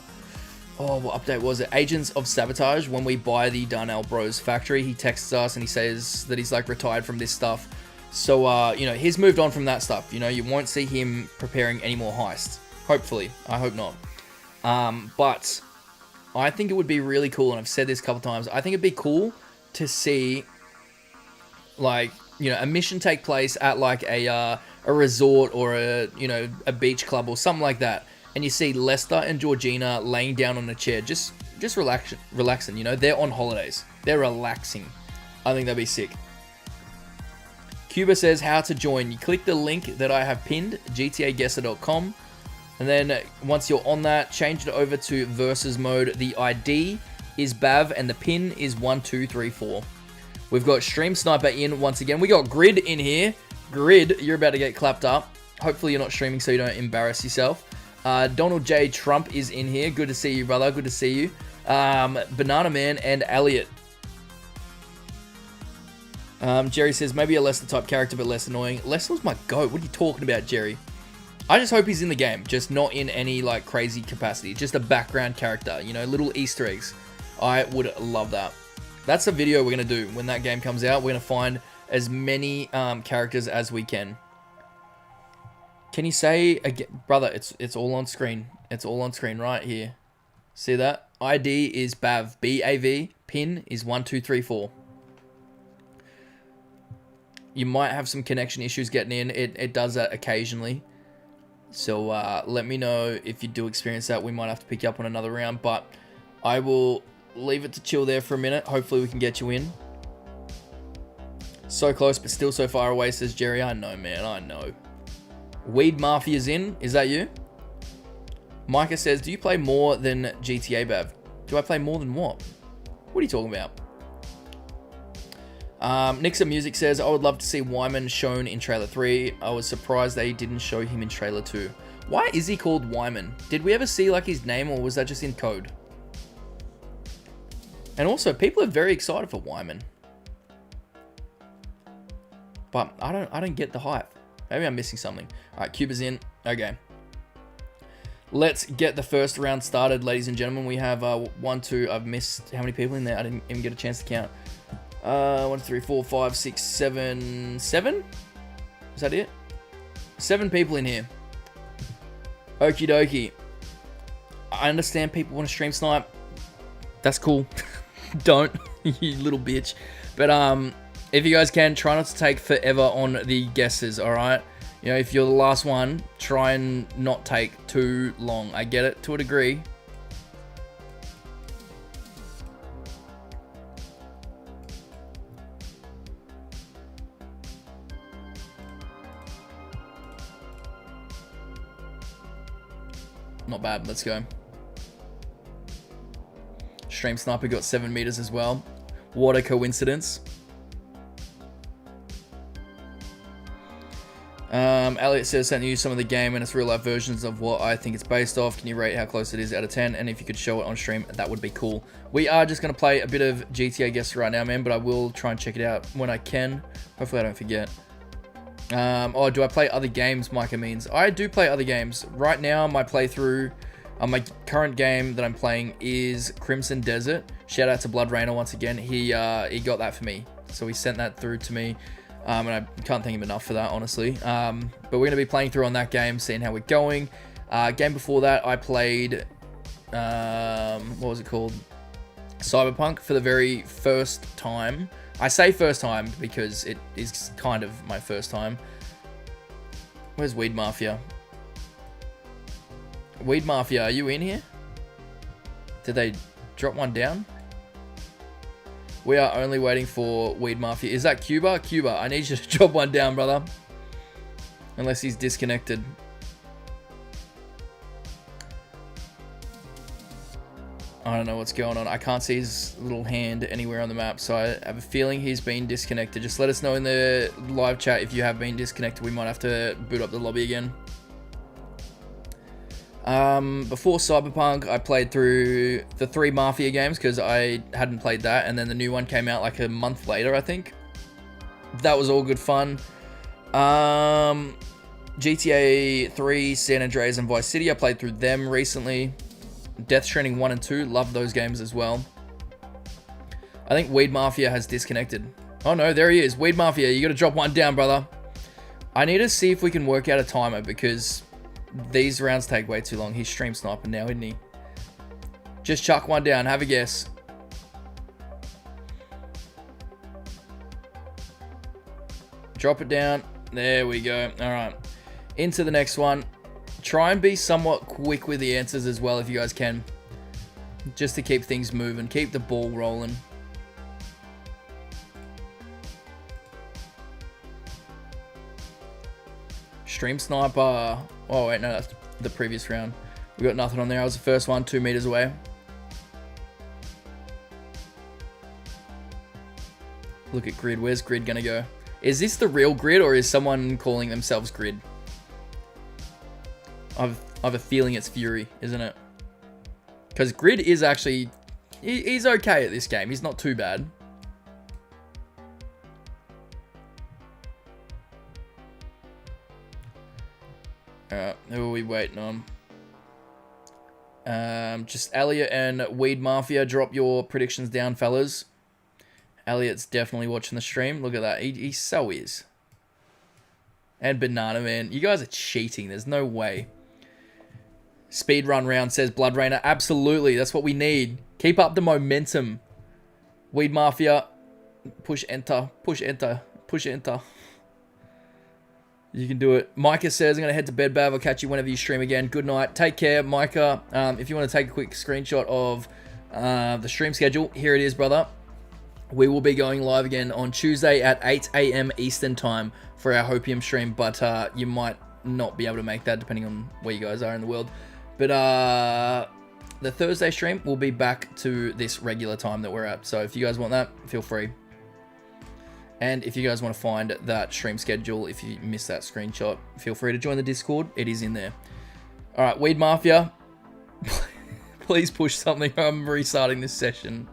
S1: what update was it? Agents of Sabotage. When we buy the Darnell Bros factory, he texts us and he says that he's like retired from this stuff. So, you know, he's moved on from that stuff. You know, you won't see him preparing any more heists. Hopefully. I hope not. But I think it would be really cool, and I've said this a couple times, I think it'd be cool to see, like, you know, a mission take place at like a resort or a beach club or something like that. And you see Lester and Georgina laying down on a chair, just relaxing, you know, they're on holidays. They're relaxing. I think that'd be sick. Cuba says how to join. You click the link that I have pinned, gtaguesser.com. And then once you're on that, change it over to versus mode. The ID is Bav and the pin is 1, 2, 3, 4. We've got Stream Sniper in once again. We got Grid in here. Grid, you're about to get clapped up. Hopefully you're not streaming so you don't embarrass yourself. Donald J. Trump is in here. Good to see you, brother. Good to see you. Banana Man and Elliot. Jerry says, maybe a Lester type character, but less annoying. Lester's my goat. What are you talking about, Jerry? I just hope he's in the game, just not in any like crazy capacity. Just a background character, you know, little Easter eggs. I would love that. That's a video we're going to do when that game comes out. We're going to find as many characters as we can. Can you say again, brother? It's all on screen. It's all on screen right here. See that? ID is Bav, B-A-V. Pin is 1, 2, 3, 4. You might have some connection issues getting in. It does that occasionally. So let me know if you do experience that. We might have to pick you up on another round, but I will leave it to chill there for a minute. Hopefully we can get you in. So close, but still so far away, says Jerry. I know, man. I know. Weed Mafia's in. Is that you? Micah says, do you play more than GTA, Bav? Do I play more than what? What are you talking about? Nixa Music says, I would love to see Wyman shown in trailer 3. I was surprised they didn't show him in trailer 2. Why is he called Wyman? Did we ever see like his name, or was that just in code? And also, people are very excited for Wyman. But I don't get the hype. Maybe I'm missing something. Alright, Cuba's in. Okay. Let's get the first round started, ladies and gentlemen. We have 1, 2. I've missed how many people in there? I didn't even get a chance to count. 1, 2, 3, 4, 5, 6, 7. 7? Is that it? 7 people in here. Okie dokie. I understand people want to stream snipe. That's cool. Don't, you little bitch. But if you guys can, try not to take forever on the guesses, alright? You know, if you're the last one, try and not take too long. I get it to a degree. Not bad, let's go. Stream Sniper got 7 meters as well. What a coincidence. Elliot says, sent you some of the game and its real life versions of what I think it's based off. Can you rate how close it is out of 10? And if you could show it on stream, that would be cool. We are just going to play a bit of GTA Guess right now, man, but I will try and check it out when I can. Hopefully I don't forget. Oh, do I play other games, Micah means? I do play other games. Right now, my playthrough, my current game that I'm playing is Crimson Desert. Shout out to Blood Rainer once again. He got that for me. So he sent that through to me. And I can't thank him enough for that, honestly. But we're going to be playing through on that game, seeing how we're going. Game before that, I played, what was it called? Cyberpunk for the very first time. I say first time because it is kind of my first time. Where's Weed Mafia? Weed Mafia, are you in here? Did they drop one down? We are only waiting for Weed Mafia. Is that Cuba? Cuba, I need you to drop one down, brother. Unless he's disconnected. I don't know what's going on. I can't see his little hand anywhere on the map, so I have a feeling he's been disconnected. Just let us know in the live chat if you have been disconnected. We might have to boot up the lobby again. Before Cyberpunk, I played through the 3 Mafia games because I hadn't played that, and then the new one came out like a month later, I think. That was all good fun. GTA 3, San Andreas, and Vice City, I played through them recently. Death Stranding 1 and 2, love those games as well. I think Weed Mafia has disconnected. Oh no, there he is. Weed Mafia, you gotta drop one down, brother. I need to see if we can work out a timer because these rounds take way too long. He's stream sniping now, isn't he? Just chuck one down, have a guess. Drop it down. There we go. Alright. Into the next one. Try and be somewhat quick with the answers as well if you guys can. Just to keep things moving. Keep the ball rolling. Stream Sniper. Oh, wait, no, that's the previous round. We got nothing on there. I was the first one, 2 meters away. Look at Grid. Where's Grid gonna go? Is this the real Grid or is someone calling themselves Grid? I have a feeling it's Fury, isn't it? Because Grid is actually... He's okay at this game. He's not too bad. Alright, who are we waiting on? Just Elliot and Weed Mafia, drop your predictions down, fellas. Elliot's definitely watching the stream. Look at that. He so is. And Banana Man. You guys are cheating. There's no way. Speedrun round says Blood Rainer. Absolutely. That's what we need. Keep up the momentum. Weed Mafia. Push enter. Push enter. Push enter. You can do it. Micah says, I'm going to head to bed, Bav. I'll catch you whenever you stream again. Good night. Take care, Micah. If you want to take a quick screenshot of the stream schedule, here it is, brother. We will be going live again on Tuesday at 8 a.m. Eastern time for our Hopium stream, but you might not be able to make that depending on where you guys are in the world. But the Thursday stream will be back to this regular time that we're at. So if you guys want that, feel free. And if you guys want to find that stream schedule, if you missed that screenshot, feel free to join the Discord. It is in there. All right, Weed Mafia, please push something. I'm restarting this session.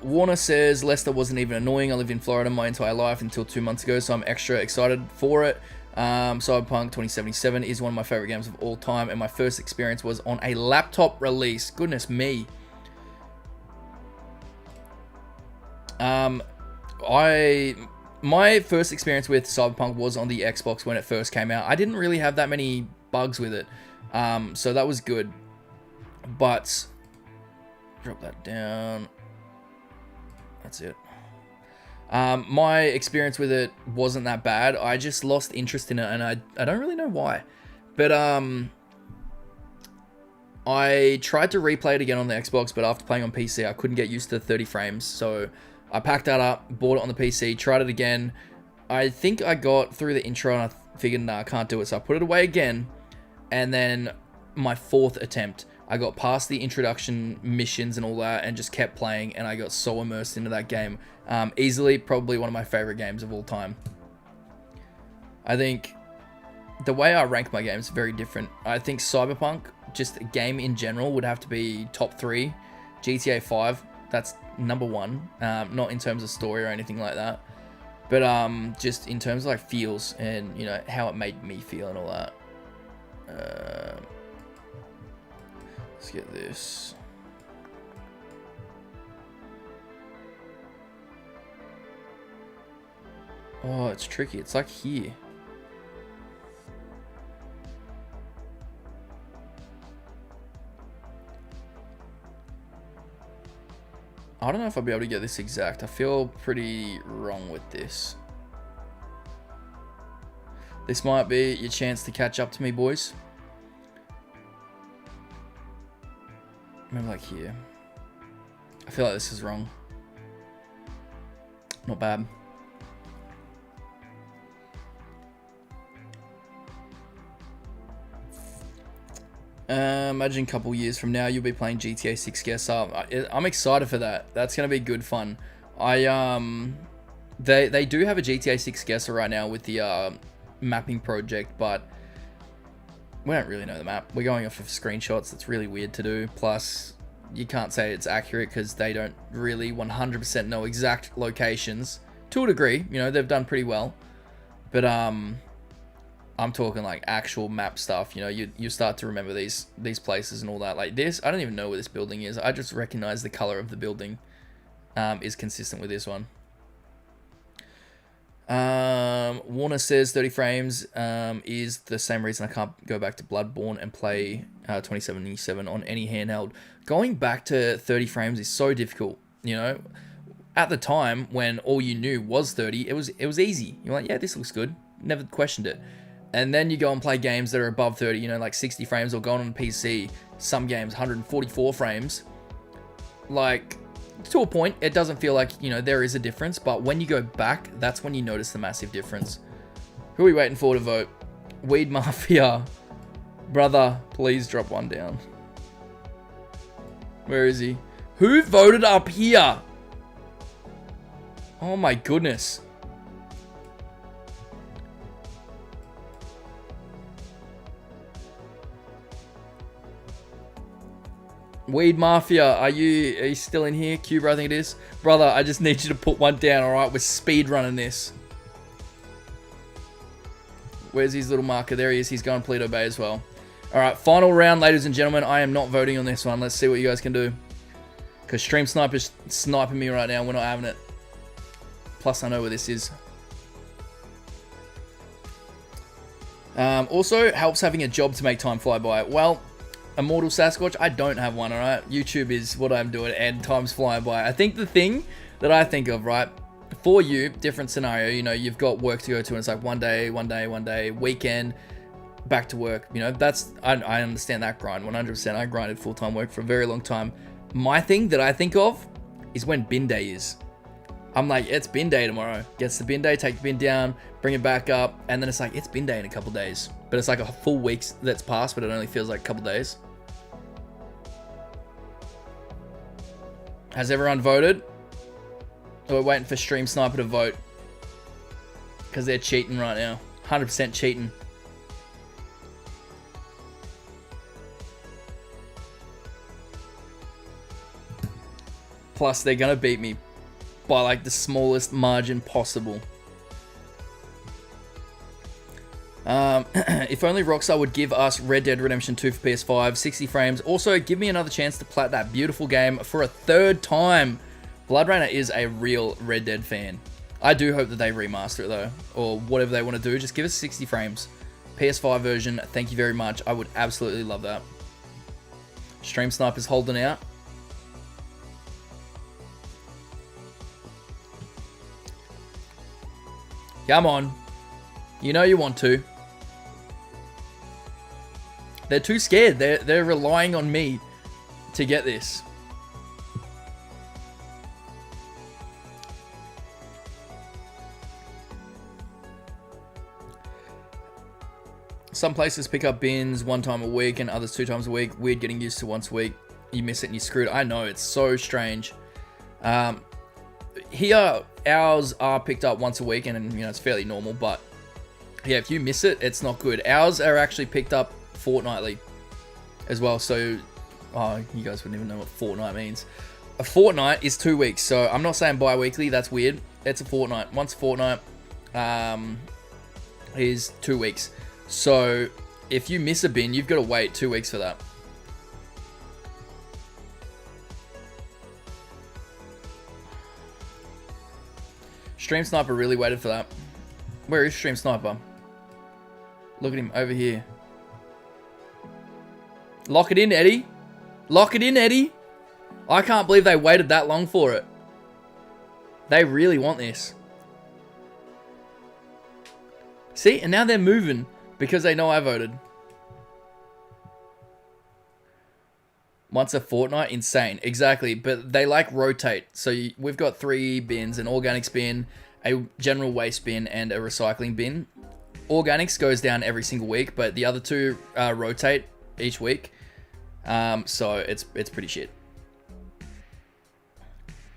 S1: Warner says, Leicester wasn't even annoying. I lived in Florida my entire life until 2 months ago, so I'm extra excited for it. Cyberpunk 2077 is one of my favorite games of all time, and my first experience was on a laptop release. Goodness me. My first experience with Cyberpunk was on the Xbox when it first came out. I didn't really have that many bugs with it, so that was good. But drop that down. That's it. My experience with it wasn't that bad. I just lost interest in it, and I don't really know why. But I tried to replay it again on the Xbox, but after playing on PC, I couldn't get used to 30 frames. So I packed that up, bought it on the PC, tried it again. I think I got through the intro, and I figured, nah, I can't do it. So I put it away again, and then my fourth attempt, I got past the introduction missions and all that and just kept playing, and I got so immersed into that game. Easily, probably one of my favorite games of all time. I think the way I rank my games is very different. I think Cyberpunk, just a game in general, would have to be top 3. GTA 5, that's number 1. Not in terms of story or anything like that, but just in terms of like feels and, you know, how it made me feel and all that. Let's get this. Oh, it's tricky. It's like here. I don't know if I'll be able to get this exact. I feel pretty wrong with this. This might be your chance to catch up to me, boys. Maybe like here. I feel like this is wrong. Not bad. Imagine a couple years from now you'll be playing GTA 6 Guess Up. I'm excited for that. That's gonna be good fun. They do have a GTA 6 Guesser right now with the mapping project, but we don't really know the map. We're going off of screenshots. That's really weird to do. Plus, you can't say it's accurate because they don't really 100% know exact locations. To a degree, you know, they've done pretty well. But I'm talking like actual map stuff. You know, you start to remember these places and all that. Like this, I don't even know where this building is. I just recognize the color of the building is consistent with this one. Warner says 30 frames is the same reason I can't go back to Bloodborne and play 2077 on any handheld. Going back to 30 frames is so difficult, you know. At the time when all you knew was 30, it was easy. You're like, yeah, this looks good. Never questioned it. And then you go and play games that are above 30, you know, like 60 frames, or going on PC, some games 144 frames. Like, to a point, it doesn't feel like, you know, there is a difference, but when you go back, that's when you notice the massive difference. Who are we waiting for to vote? Weed Mafia. Brother, please drop one down. Where is he? Who voted up here? Oh my goodness. Weed Mafia, are you still in here? Cuba, I think it is. Brother, I just need you to put one down, alright? We're speed running this. Where's his little marker? There he is. He's going Paleto Bay as well. Alright, final round, ladies and gentlemen. I am not voting on this one. Let's see what you guys can do. Because Stream Sniper's sniping me right now. We're not having it. Plus, I know where this is. Also, helps having a job to make time fly by. Well, Immortal Sasquatch, I don't have one, alright? YouTube is what I'm doing, and time's flying by. I think the thing that I think of, right, for you, different scenario, you know, you've got work to go to, and it's like one day, weekend, back to work, you know, that's, I understand that grind, 100%. I grinded full-time work for a very long time. My thing that I think of is when bin day is. I'm like, it's bin day tomorrow. Gets the bin day, take the bin down, bring it back up, and then it's like, it's bin day in a couple days. But it's like a full week that's passed, but it only feels like a couple days. Has everyone voted? We're waiting for Stream Sniper to vote. Because they're cheating right now. 100% cheating. Plus, they're going to beat me by like the smallest margin possible. If only Rockstar would give us Red Dead Redemption 2 for PS5, 60 frames. Also, give me another chance to plat that beautiful game for a third time. BloodRayner is a real Red Dead fan. I do hope that they remaster it though, or whatever they want to do. Just give us 60 frames. PS5 version, thank you very much. I would absolutely love that. Stream Sniper's holding out. Come on. You know you want to. They're too scared. They're relying on me to get this. Some places pick up bins 1 time a week and others 2 times a week. Weird getting used to once a week. You miss it and you're screwed. I know, it's so strange. Here, ours are picked up once a week and you know, it's fairly normal, but yeah, if you miss it, it's not good. Ours are actually picked up fortnightly as well. So, oh, you guys wouldn't even know what fortnight means. A fortnight is 2 weeks. So I'm not saying bi-weekly. That's weird. It's a fortnight. Once a fortnight is 2 weeks. So if you miss a bin, you've got to wait 2 weeks for that. Stream Sniper really waited for that. Where is Stream Sniper? Look at him over here. Lock it in, Eddie. Lock it in, Eddie. I can't believe they waited that long for it. They really want this. See, and now they're moving because they know I voted. Once a fortnight, insane. Exactly, but they like rotate. So we've got 3 bins, an organics bin, a general waste bin, and a recycling bin. Organics goes down every single week, but the other 2 rotate each week. So it's pretty shit.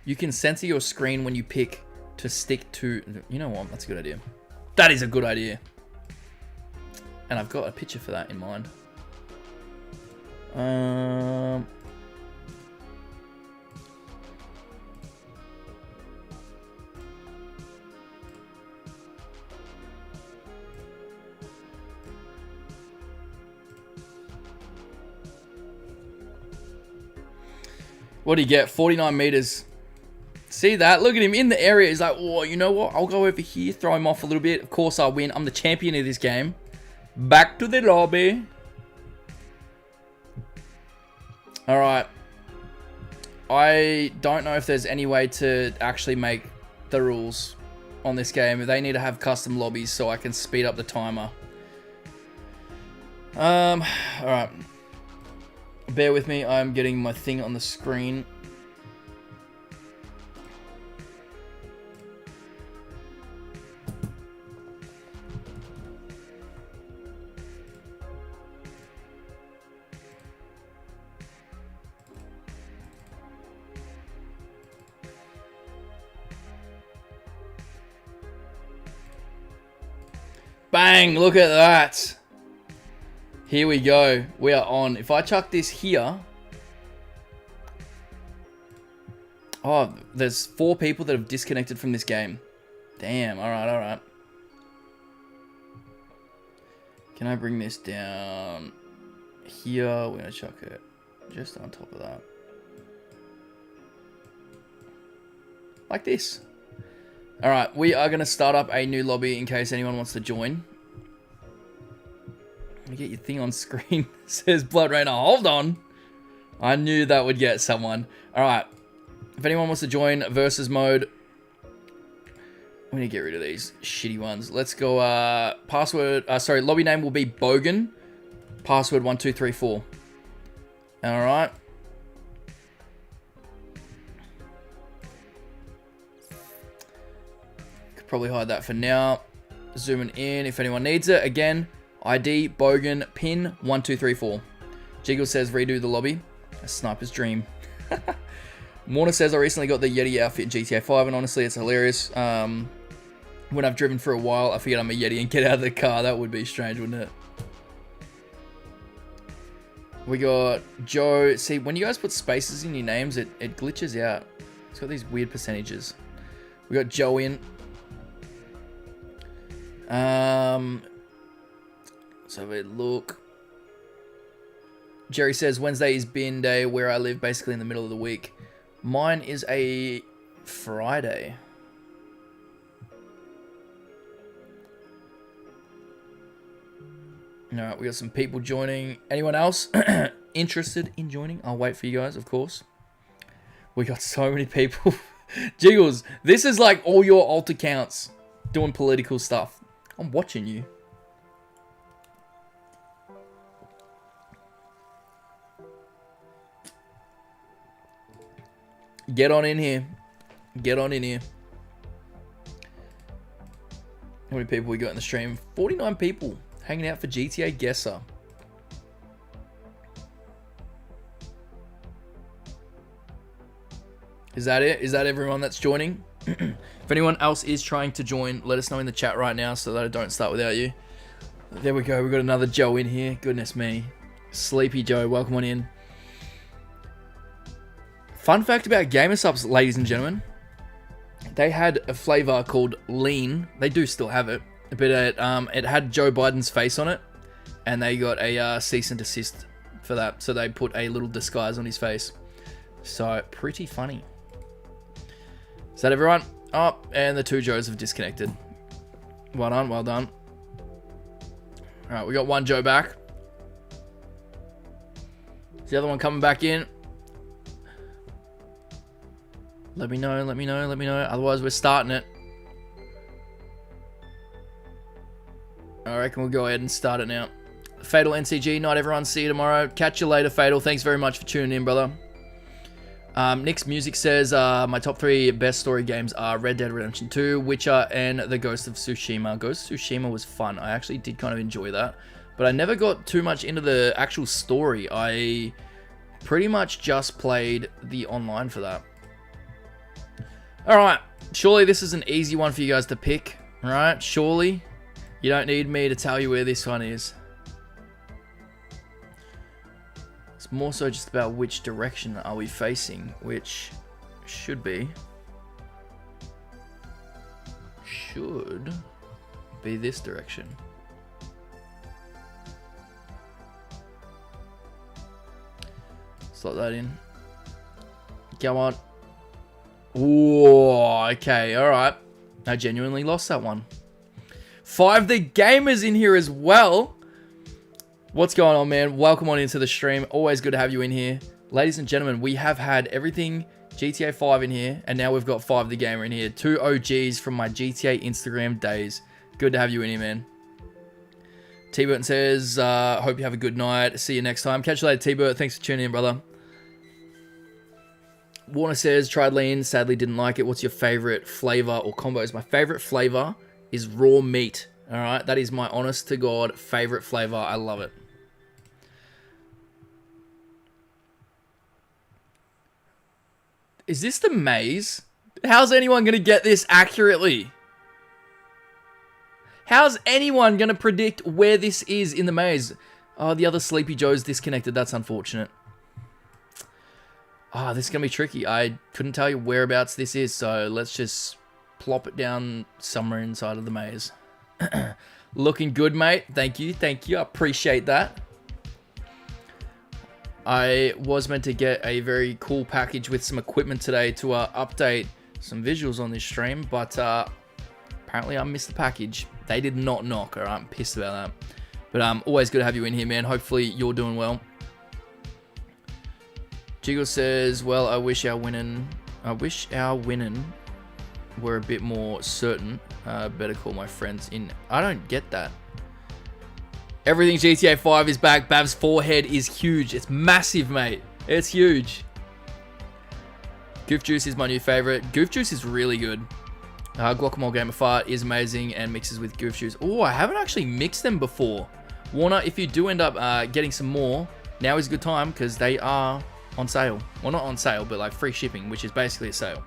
S1: You can censor your screen when you pick to stick to... You know what? That's a good idea. That is a good idea. And I've got a picture for that in mind. What do you get? 49 meters. See that? Look at him in the area. He's like, oh, you know what? I'll go over here, throw him off a little bit. Of course I'll win. I'm the champion of this game. Back to the lobby. Alright. I don't know if there's any way to actually make the rules on this game. They need to have custom lobbies so I can speed up the timer. Alright. Bear with me, I'm getting my thing on the screen. Bang, look at that. Here we go. We are on. If I chuck this here... Oh, there's 4 people that have disconnected from this game. Damn, alright, alright. Can I bring this down here? We're going to chuck it just on top of that. Like this. Alright, we are going to start up a new lobby in case anyone wants to join. You get your thing on screen. Says BloodRayner. Hold on. I knew that would get someone. Alright. If anyone wants to join versus mode, we need to get rid of these shitty ones. Let's go, password, sorry, lobby name will be Bogan. Password 1234. Alright. probably hide that for now. Zooming in if anyone needs it. Again, ID, Bogan, pin 1234. Jiggle says redo the lobby. A sniper's dream. Warner says I recently got the Yeti outfit in GTA 5 and honestly it's hilarious. When I've driven for a while, I forget I'm a Yeti and get out of the car. That would be strange, wouldn't it? We got Joe. See, when you guys put spaces in your names, it glitches out. It's got these weird percentages. We got Joe in. Let's have a look. Jerry says Wednesday is bin day where I live, basically in the middle of the week. Mine is a Friday. Alright, we got some people joining. Anyone else interested in joining? I'll wait for you guys, of course. We got so many people. Jiggles, this is like all your alt accounts doing political stuff. I'm watching you. Get on in here. Get on in here. How many people we got in the stream? 49 people hanging out for GTA Guesser. Is that it? Is that everyone that's joining? If anyone else is trying to join, let us know in the chat right now so that I don't start without you. There we go. We got another Joe in here. Goodness me. Sleepy Joe, welcome on in. Fun fact about GamerSupps, ladies and gentlemen. They had a flavor called Lean. They do still have it. But it had Joe Biden's face on it. And they got a cease and desist for that. So they put a little disguise on his face. So, pretty funny. Is that everyone? Oh, and the two Joes have disconnected. Well done, well done. Alright, we got one Joe back. Is the other one coming back in? Let me know, let me know, let me know. Otherwise, we're starting it. I reckon we'll go ahead and start it now. Fatal NCG, night everyone. See you tomorrow. Catch you later, Fatal. Thanks very much for tuning in, brother. Nick's Music says, my top 3 best story games are Red Dead Redemption 2, Witcher, and The Ghost of Tsushima. Ghost of Tsushima was fun. I actually did kind of enjoy that. But I never got too much into the actual story. I pretty much just played the online for that. Alright, surely this is an easy one for you guys to pick. Alright, surely you don't need me to tell you where this one is. It's more so just about which direction are we facing, which should be this direction. Slot that in. Come on. Whoa, okay, alright. I genuinely lost that one. 5 the Gamers in here as well. What's going on, man? Welcome on into the stream. Always good to have you in here. Ladies and gentlemen, we have had everything GTA 5 in here, and now we've got 5 the Gamer in here. 2 OGs from my GTA Instagram days. Good to have you in here, man. T-Burton says, hope you have a good night. See you next time. Catch you later, T-Burt. Thanks for tuning in, brother. Warner says, tried lean, sadly didn't like it. What's your favorite flavor or combos? My favorite flavor is raw meat. All right, that is my honest to God favorite flavor. I love it. Is this the maze? How's anyone going to get this accurately? How's anyone going to predict where this is in the maze? Oh, the other Sleepy Joe's disconnected. That's unfortunate. Ah, this is going to be tricky. I couldn't tell you whereabouts this is, so let's just plop it down somewhere inside of the maze. Looking good, mate. Thank you. Thank you. I appreciate that. I was meant to get a very cool package with some equipment today to update some visuals on this stream, but apparently I missed the package. They did not knock, alright? I'm pissed about that. But always good to have you in here, man. Hopefully you're doing well. Jiggle says, well, I wish our winning were a bit more certain. Better call my friends in. I don't get that. Everything GTA 5 is back. Bab's forehead is huge. It's massive, mate. It's huge. Goof Juice is my new favorite. Goof Juice is really good. Guacamole Gamer Fart is amazing and mixes with Goof Shoes. Oh, I haven't actually mixed them before. Warner, if you do end up getting some more, now is a good time because they are on sale. Well, not on sale, but like free shipping, which is basically a sale.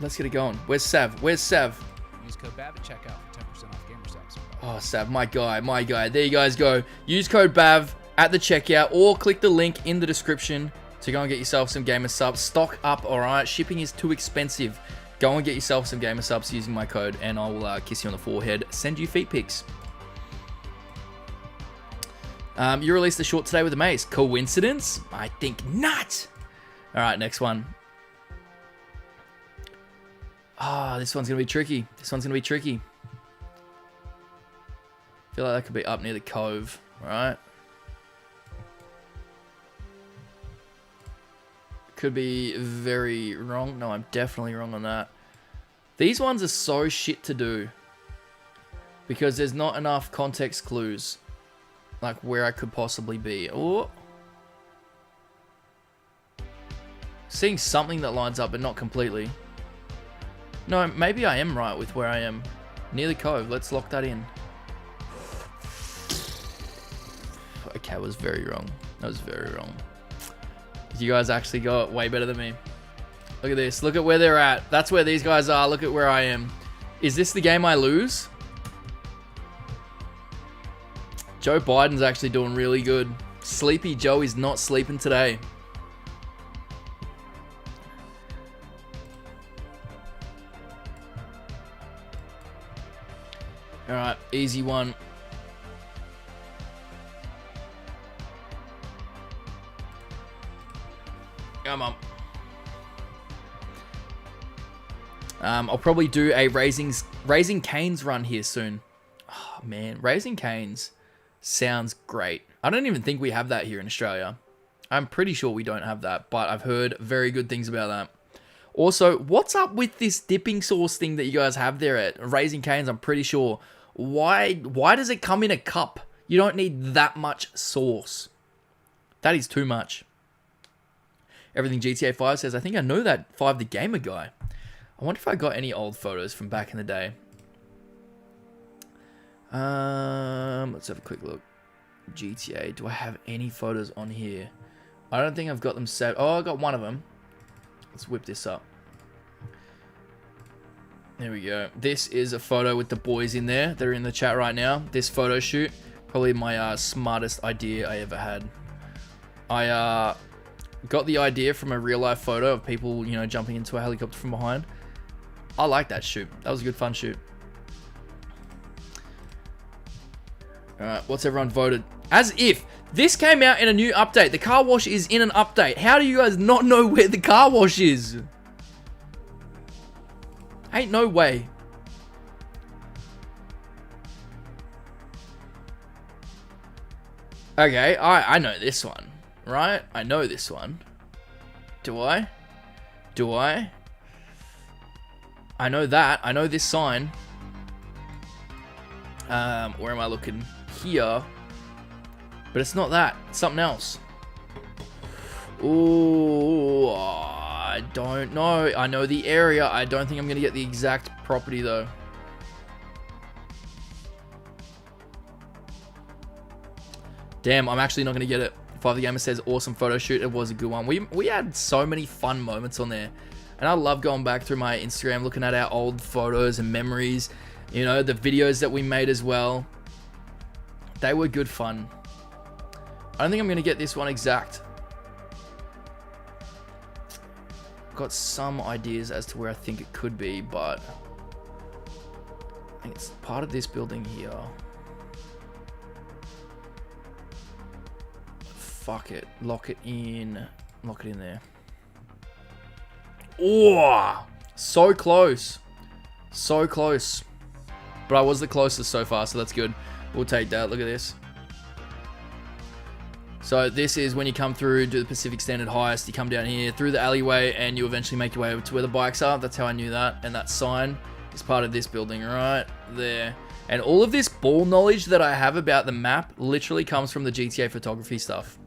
S1: Let's get it going. Where's Sav? Where's Sav?
S2: Use code BAV at checkout for 10% off gamer subs.
S1: Oh, Sav, my guy, my guy. There you guys go. Use code BAV at the checkout or click the link in the description to go and get yourself some gamer subs. Stock up, all right? Shipping is too expensive. Go and get yourself some gamer subs using my code, and I will kiss you on the forehead. Send you feet pics. You released a short today with the Mace. Coincidence? I think not. All right, next one. Ah, this one's going to be tricky. This one's going to be tricky. I feel like that could be up near the cove, right? Could be very wrong. No, I'm definitely wrong on that. These ones are so shit to do because there's not enough context clues, like where I could possibly be. Oh, seeing something that lines up, but not completely. No, maybe I am right with where I am. Near the cove. Let's lock that in. Okay, I was very wrong. That was very wrong. You guys actually got way better than me. Look at this. Look at where they're at. That's where these guys are. Look at where I am. Is this the game I lose? Joe Biden's actually doing really good. Sleepy Joe is not sleeping today. Alright, easy one. Come on. I'll probably do a Raising Cane's run here soon. Oh man, Raising Cane's sounds great. I don't even think we have that here in Australia. I'm pretty sure we don't have that, but I've heard very good things about that. Also, what's up with this dipping sauce thing that you guys have there at Raising Cane's? I'm pretty sure. Why does it come in a cup? You don't need that much sauce. That is too much. Everything GTA 5 says, I think I know that 5 the Gamer guy. I wonder if I got any old photos from back in the day. Let's have a quick look. GTA, do I have any photos on here? I don't think I've got them set. Oh, I got one of them. Let's whip this up. There we go. This is a photo with the boys in there. They're in the chat right now. This photo shoot, probably my smartest idea I ever had. I got the idea from a real life photo of people, you know, jumping into a helicopter from behind. I like that shoot. That was a good fun shoot. Alright, what's everyone voted? As if this came out in a new update. The car wash is in an update. How do you guys not know where the car wash is? Ain't no way. Okay, I know this one, right? I know this one. Do I? Do I? I know that. I know this sign. Where am I looking? Here. But it's not that. It's something else. Ooh, I don't know. I know the area. I don't think I'm going to get the exact property, though. Damn, I'm actually not going to get it. Five the Gamer says, awesome photo shoot. It was a good one. We had so many fun moments on there. And I love going back through my Instagram, looking at our old photos and memories. You know, the videos that we made as well. They were good fun. I don't think I'm going to get this one exact. Got some ideas as to where I think it could be, but I think it's part of this building here. Fuck it. Lock it in. Lock it in there. Oh, so close. So close. But I was the closest so far, so that's good. We'll take that. Look at this. So this is when you come through, do the Pacific Standard Heist. You come down here through the alleyway, and you eventually make your way over to where the bikes are. That's how I knew that. And that sign is part of this building right there. And all of this ball knowledge that I have about the map literally comes from the GTA photography stuff.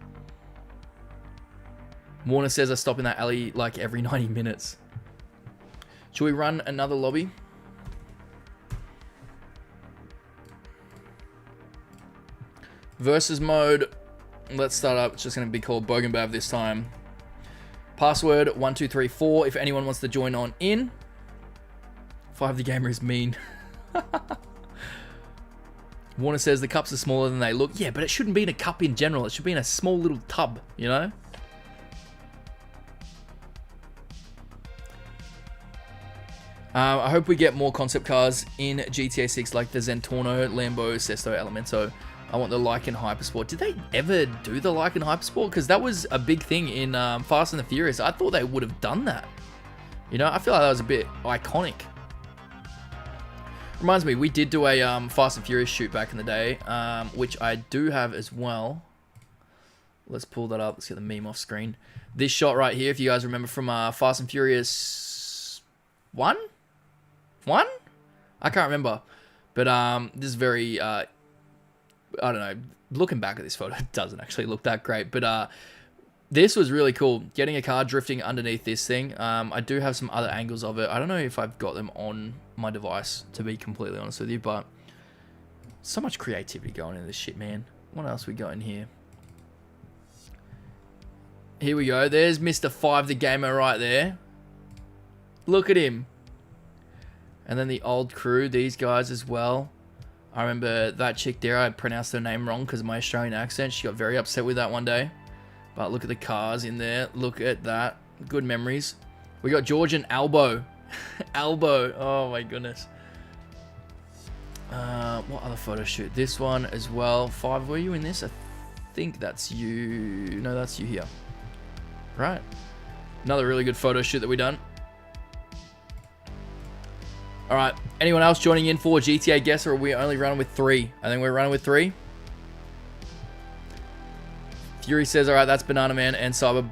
S1: Warner says I stop in that alley like every 90 minutes. Should we run another lobby? Versus mode. Let's start up. It's just going to be called Bogenbav this time. Password 1234 if anyone wants to join on in. 5 the gamer is mean. Warner says the cups are smaller than they look. Yeah, but it shouldn't be in a cup in general. It should be in a small little tub, you know? I hope we get more concept cars in GTA 6 like the Zentorno, Lambo, Sesto, Elemento. I want the Lycan Hypersport. Did they ever do the Lycan Hypersport? Because that was a big thing in Fast and the Furious. I thought they would have done that. You know, I feel like that was a bit iconic. Reminds me, we did do a Fast and Furious shoot back in the day, which I do have as well. Let's pull that up. Let's get the meme off screen. This shot right here, if you guys remember from Fast and Furious 1? 1? I can't remember. But this is very... I don't know, looking back at this photo, it doesn't actually look that great, but this was really cool, getting a car drifting underneath this thing. I do have some other angles of it. I don't know if I've got them on my device, to be completely honest with you, but so much creativity going into this shit, man. What else we got in here? Here we go. There's Mr. 5 the gamer right there. Look at him. And then the old crew, these guys as well. I remember that chick there, I pronounced her name wrong because of my Australian accent. She got very upset with that one day. But look at the cars in there. Look at that. Good memories. We got George and Albo. Albo. Oh my goodness. What other photo shoot? This one as well. 5, were you in this? I think that's you. No, that's you here. Right. Another really good photo shoot that we done. All right, anyone else joining in for GTA guess, or are we only running with 3? I think we're running with 3. Fury says, all right, that's Banana Man and Cyber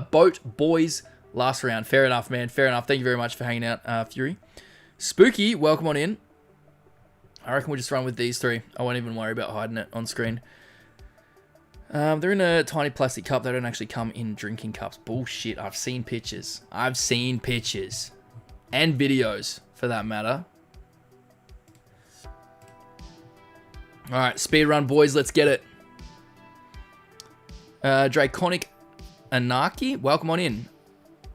S1: Boat Boys last round. Fair enough, man. Fair enough. Thank you very much for hanging out, Fury. Spooky, welcome on in. I reckon we'll just run with these 3. I won't even worry about hiding it on screen. They're in a tiny plastic cup. They don't actually come in drinking cups. Bullshit. I've seen pictures. I've seen pictures. And videos, for that matter. Alright, speedrun, boys. Let's get it. Draconic Anarchy. Welcome on in.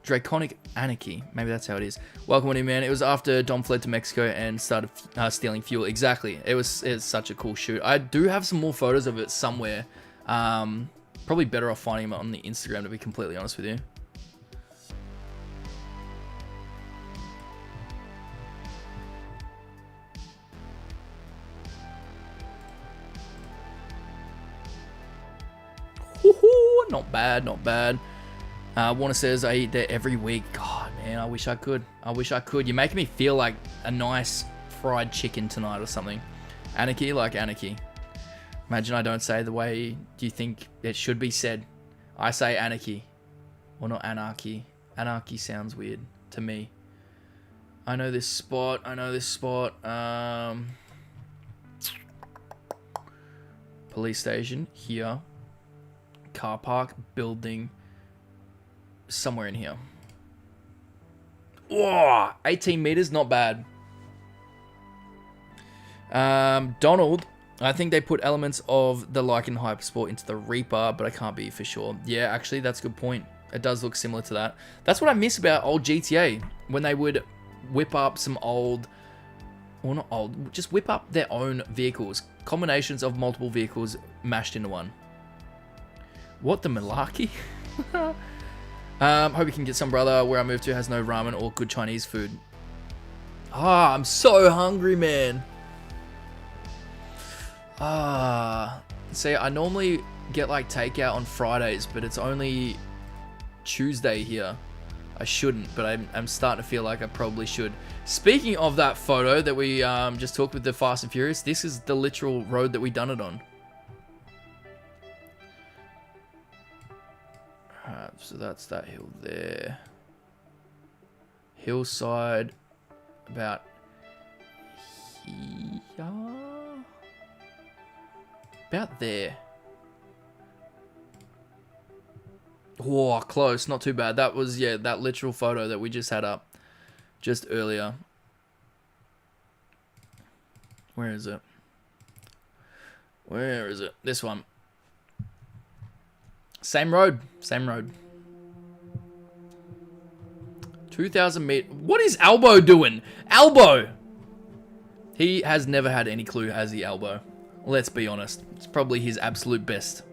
S1: Draconic Anarchy. Maybe that's how it is. Welcome on in, man. It was after Dom fled to Mexico and started stealing fuel. Exactly. It's such a cool shoot. I do have some more photos of it somewhere. Probably better off finding them on the Instagram, to be completely honest with you. Not bad, not bad. Warner says I eat there every week. God, man, I wish I could. I wish I could. You're making me feel like a nice fried chicken tonight or something. Anarchy, like anarchy. Imagine I don't say the way you think it should be said. I say anarchy. Well, not anarchy. Anarchy sounds weird to me. I know this spot. I know this spot. Police station. Here. Car park. Building. Somewhere in here. Whoa! 18 meters. Not bad. Donald. I think they put elements of the Lycan Hypersport into the Reaper, but I can't be for sure. Yeah, actually, that's a good point. It does look similar to that. That's what I miss about old GTA, when they would whip up some old, or not old, just whip up their own vehicles. Combinations of multiple vehicles mashed into one. What the malarkey? Hope you can get some brother. Where I moved to has no ramen or good Chinese food. Ah, I'm so hungry, man. See, I normally get like takeout on Fridays, but it's only Tuesday here. I shouldn't, but I'm starting to feel like I probably should. Speaking of that photo that we just took with the Fast and Furious, this is the literal road that we done it on. Alright, so that's that hill there. Hillside, about here. About there. Oh, close. Not too bad. That was, yeah, that literal photo that we just had up just earlier. Where is it? Where is it? This one. Same road. Same road. 2,000 meters. What is Albo doing? Albo! He has never had any clue, has he, Albo? Let's be honest. It's probably his absolute best.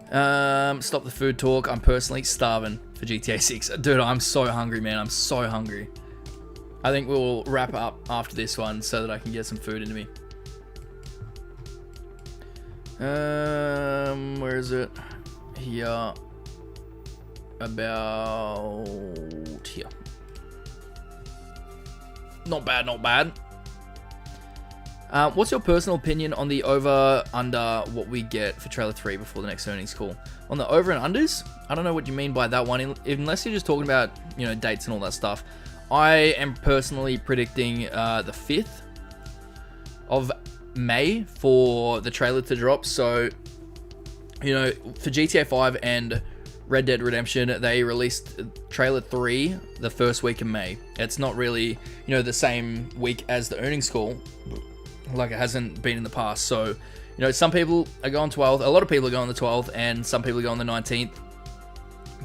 S1: Stop the food talk. I'm personally starving for GTA 6. Dude, I'm so hungry, man. I'm so hungry. I think we'll wrap up after this one so that I can get some food into me. Where is it? Here. About here. Not bad, not bad. What's your personal opinion on the over-under what we get for Trailer 3 before the next earnings call? On the over and unders? I don't know what you mean by that one, unless you're just talking about, you know, dates and all that stuff. I am personally predicting the 5th of May for the trailer to drop. So, you know, for GTA 5 and Red Dead Redemption, they released trailer 3 the first week of May. It's not really, you know, the same week as the earnings call, like it hasn't been in the past. So, you know, some people are going 12th, a lot of people are going the 12th, and some people are going the 19th.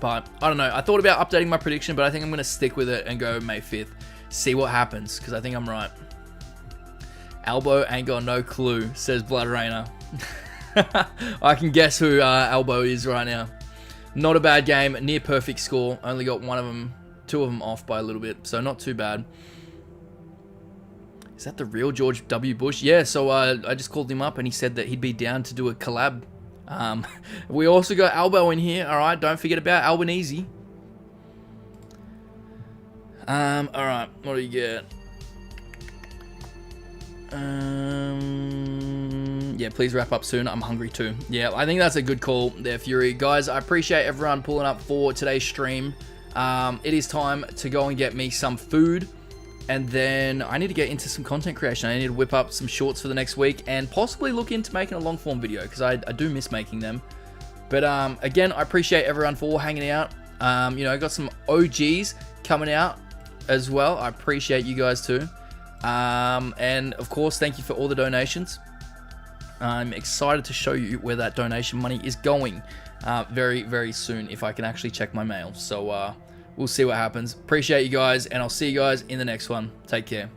S1: But I don't know. I thought about updating my prediction, but I think I'm going to stick with it and go May 5th. See what happens, because I think I'm right. Albo ain't got no clue, says Blood Rainer. I can guess who Albo is right now. Not a bad game. Near perfect score. Only got two of them off by a little bit, so not too bad. Is that the real George W. Bush? Yeah, so I just called him up and he said that he'd be down to do a collab. We also got Albo in here, alright? Don't forget about Albanese. Alright, what do you get? Yeah, please wrap up soon. I'm hungry too. Yeah, I think that's a good call there, Fury. Guys, I appreciate everyone pulling up for today's stream. It is time to go and get me some food. And then I need to get into some content creation. I need to whip up some shorts for the next week and possibly look into making a long form video because I do miss making them. But again, I appreciate everyone for hanging out. You know, I got some OGs coming out as well. I appreciate you guys too. And of course, thank you for all the donations. I'm excited to show you where that donation money is going very, very soon if I can actually check my mail. So we'll see what happens. Appreciate you guys, and I'll see you guys in the next one. Take care.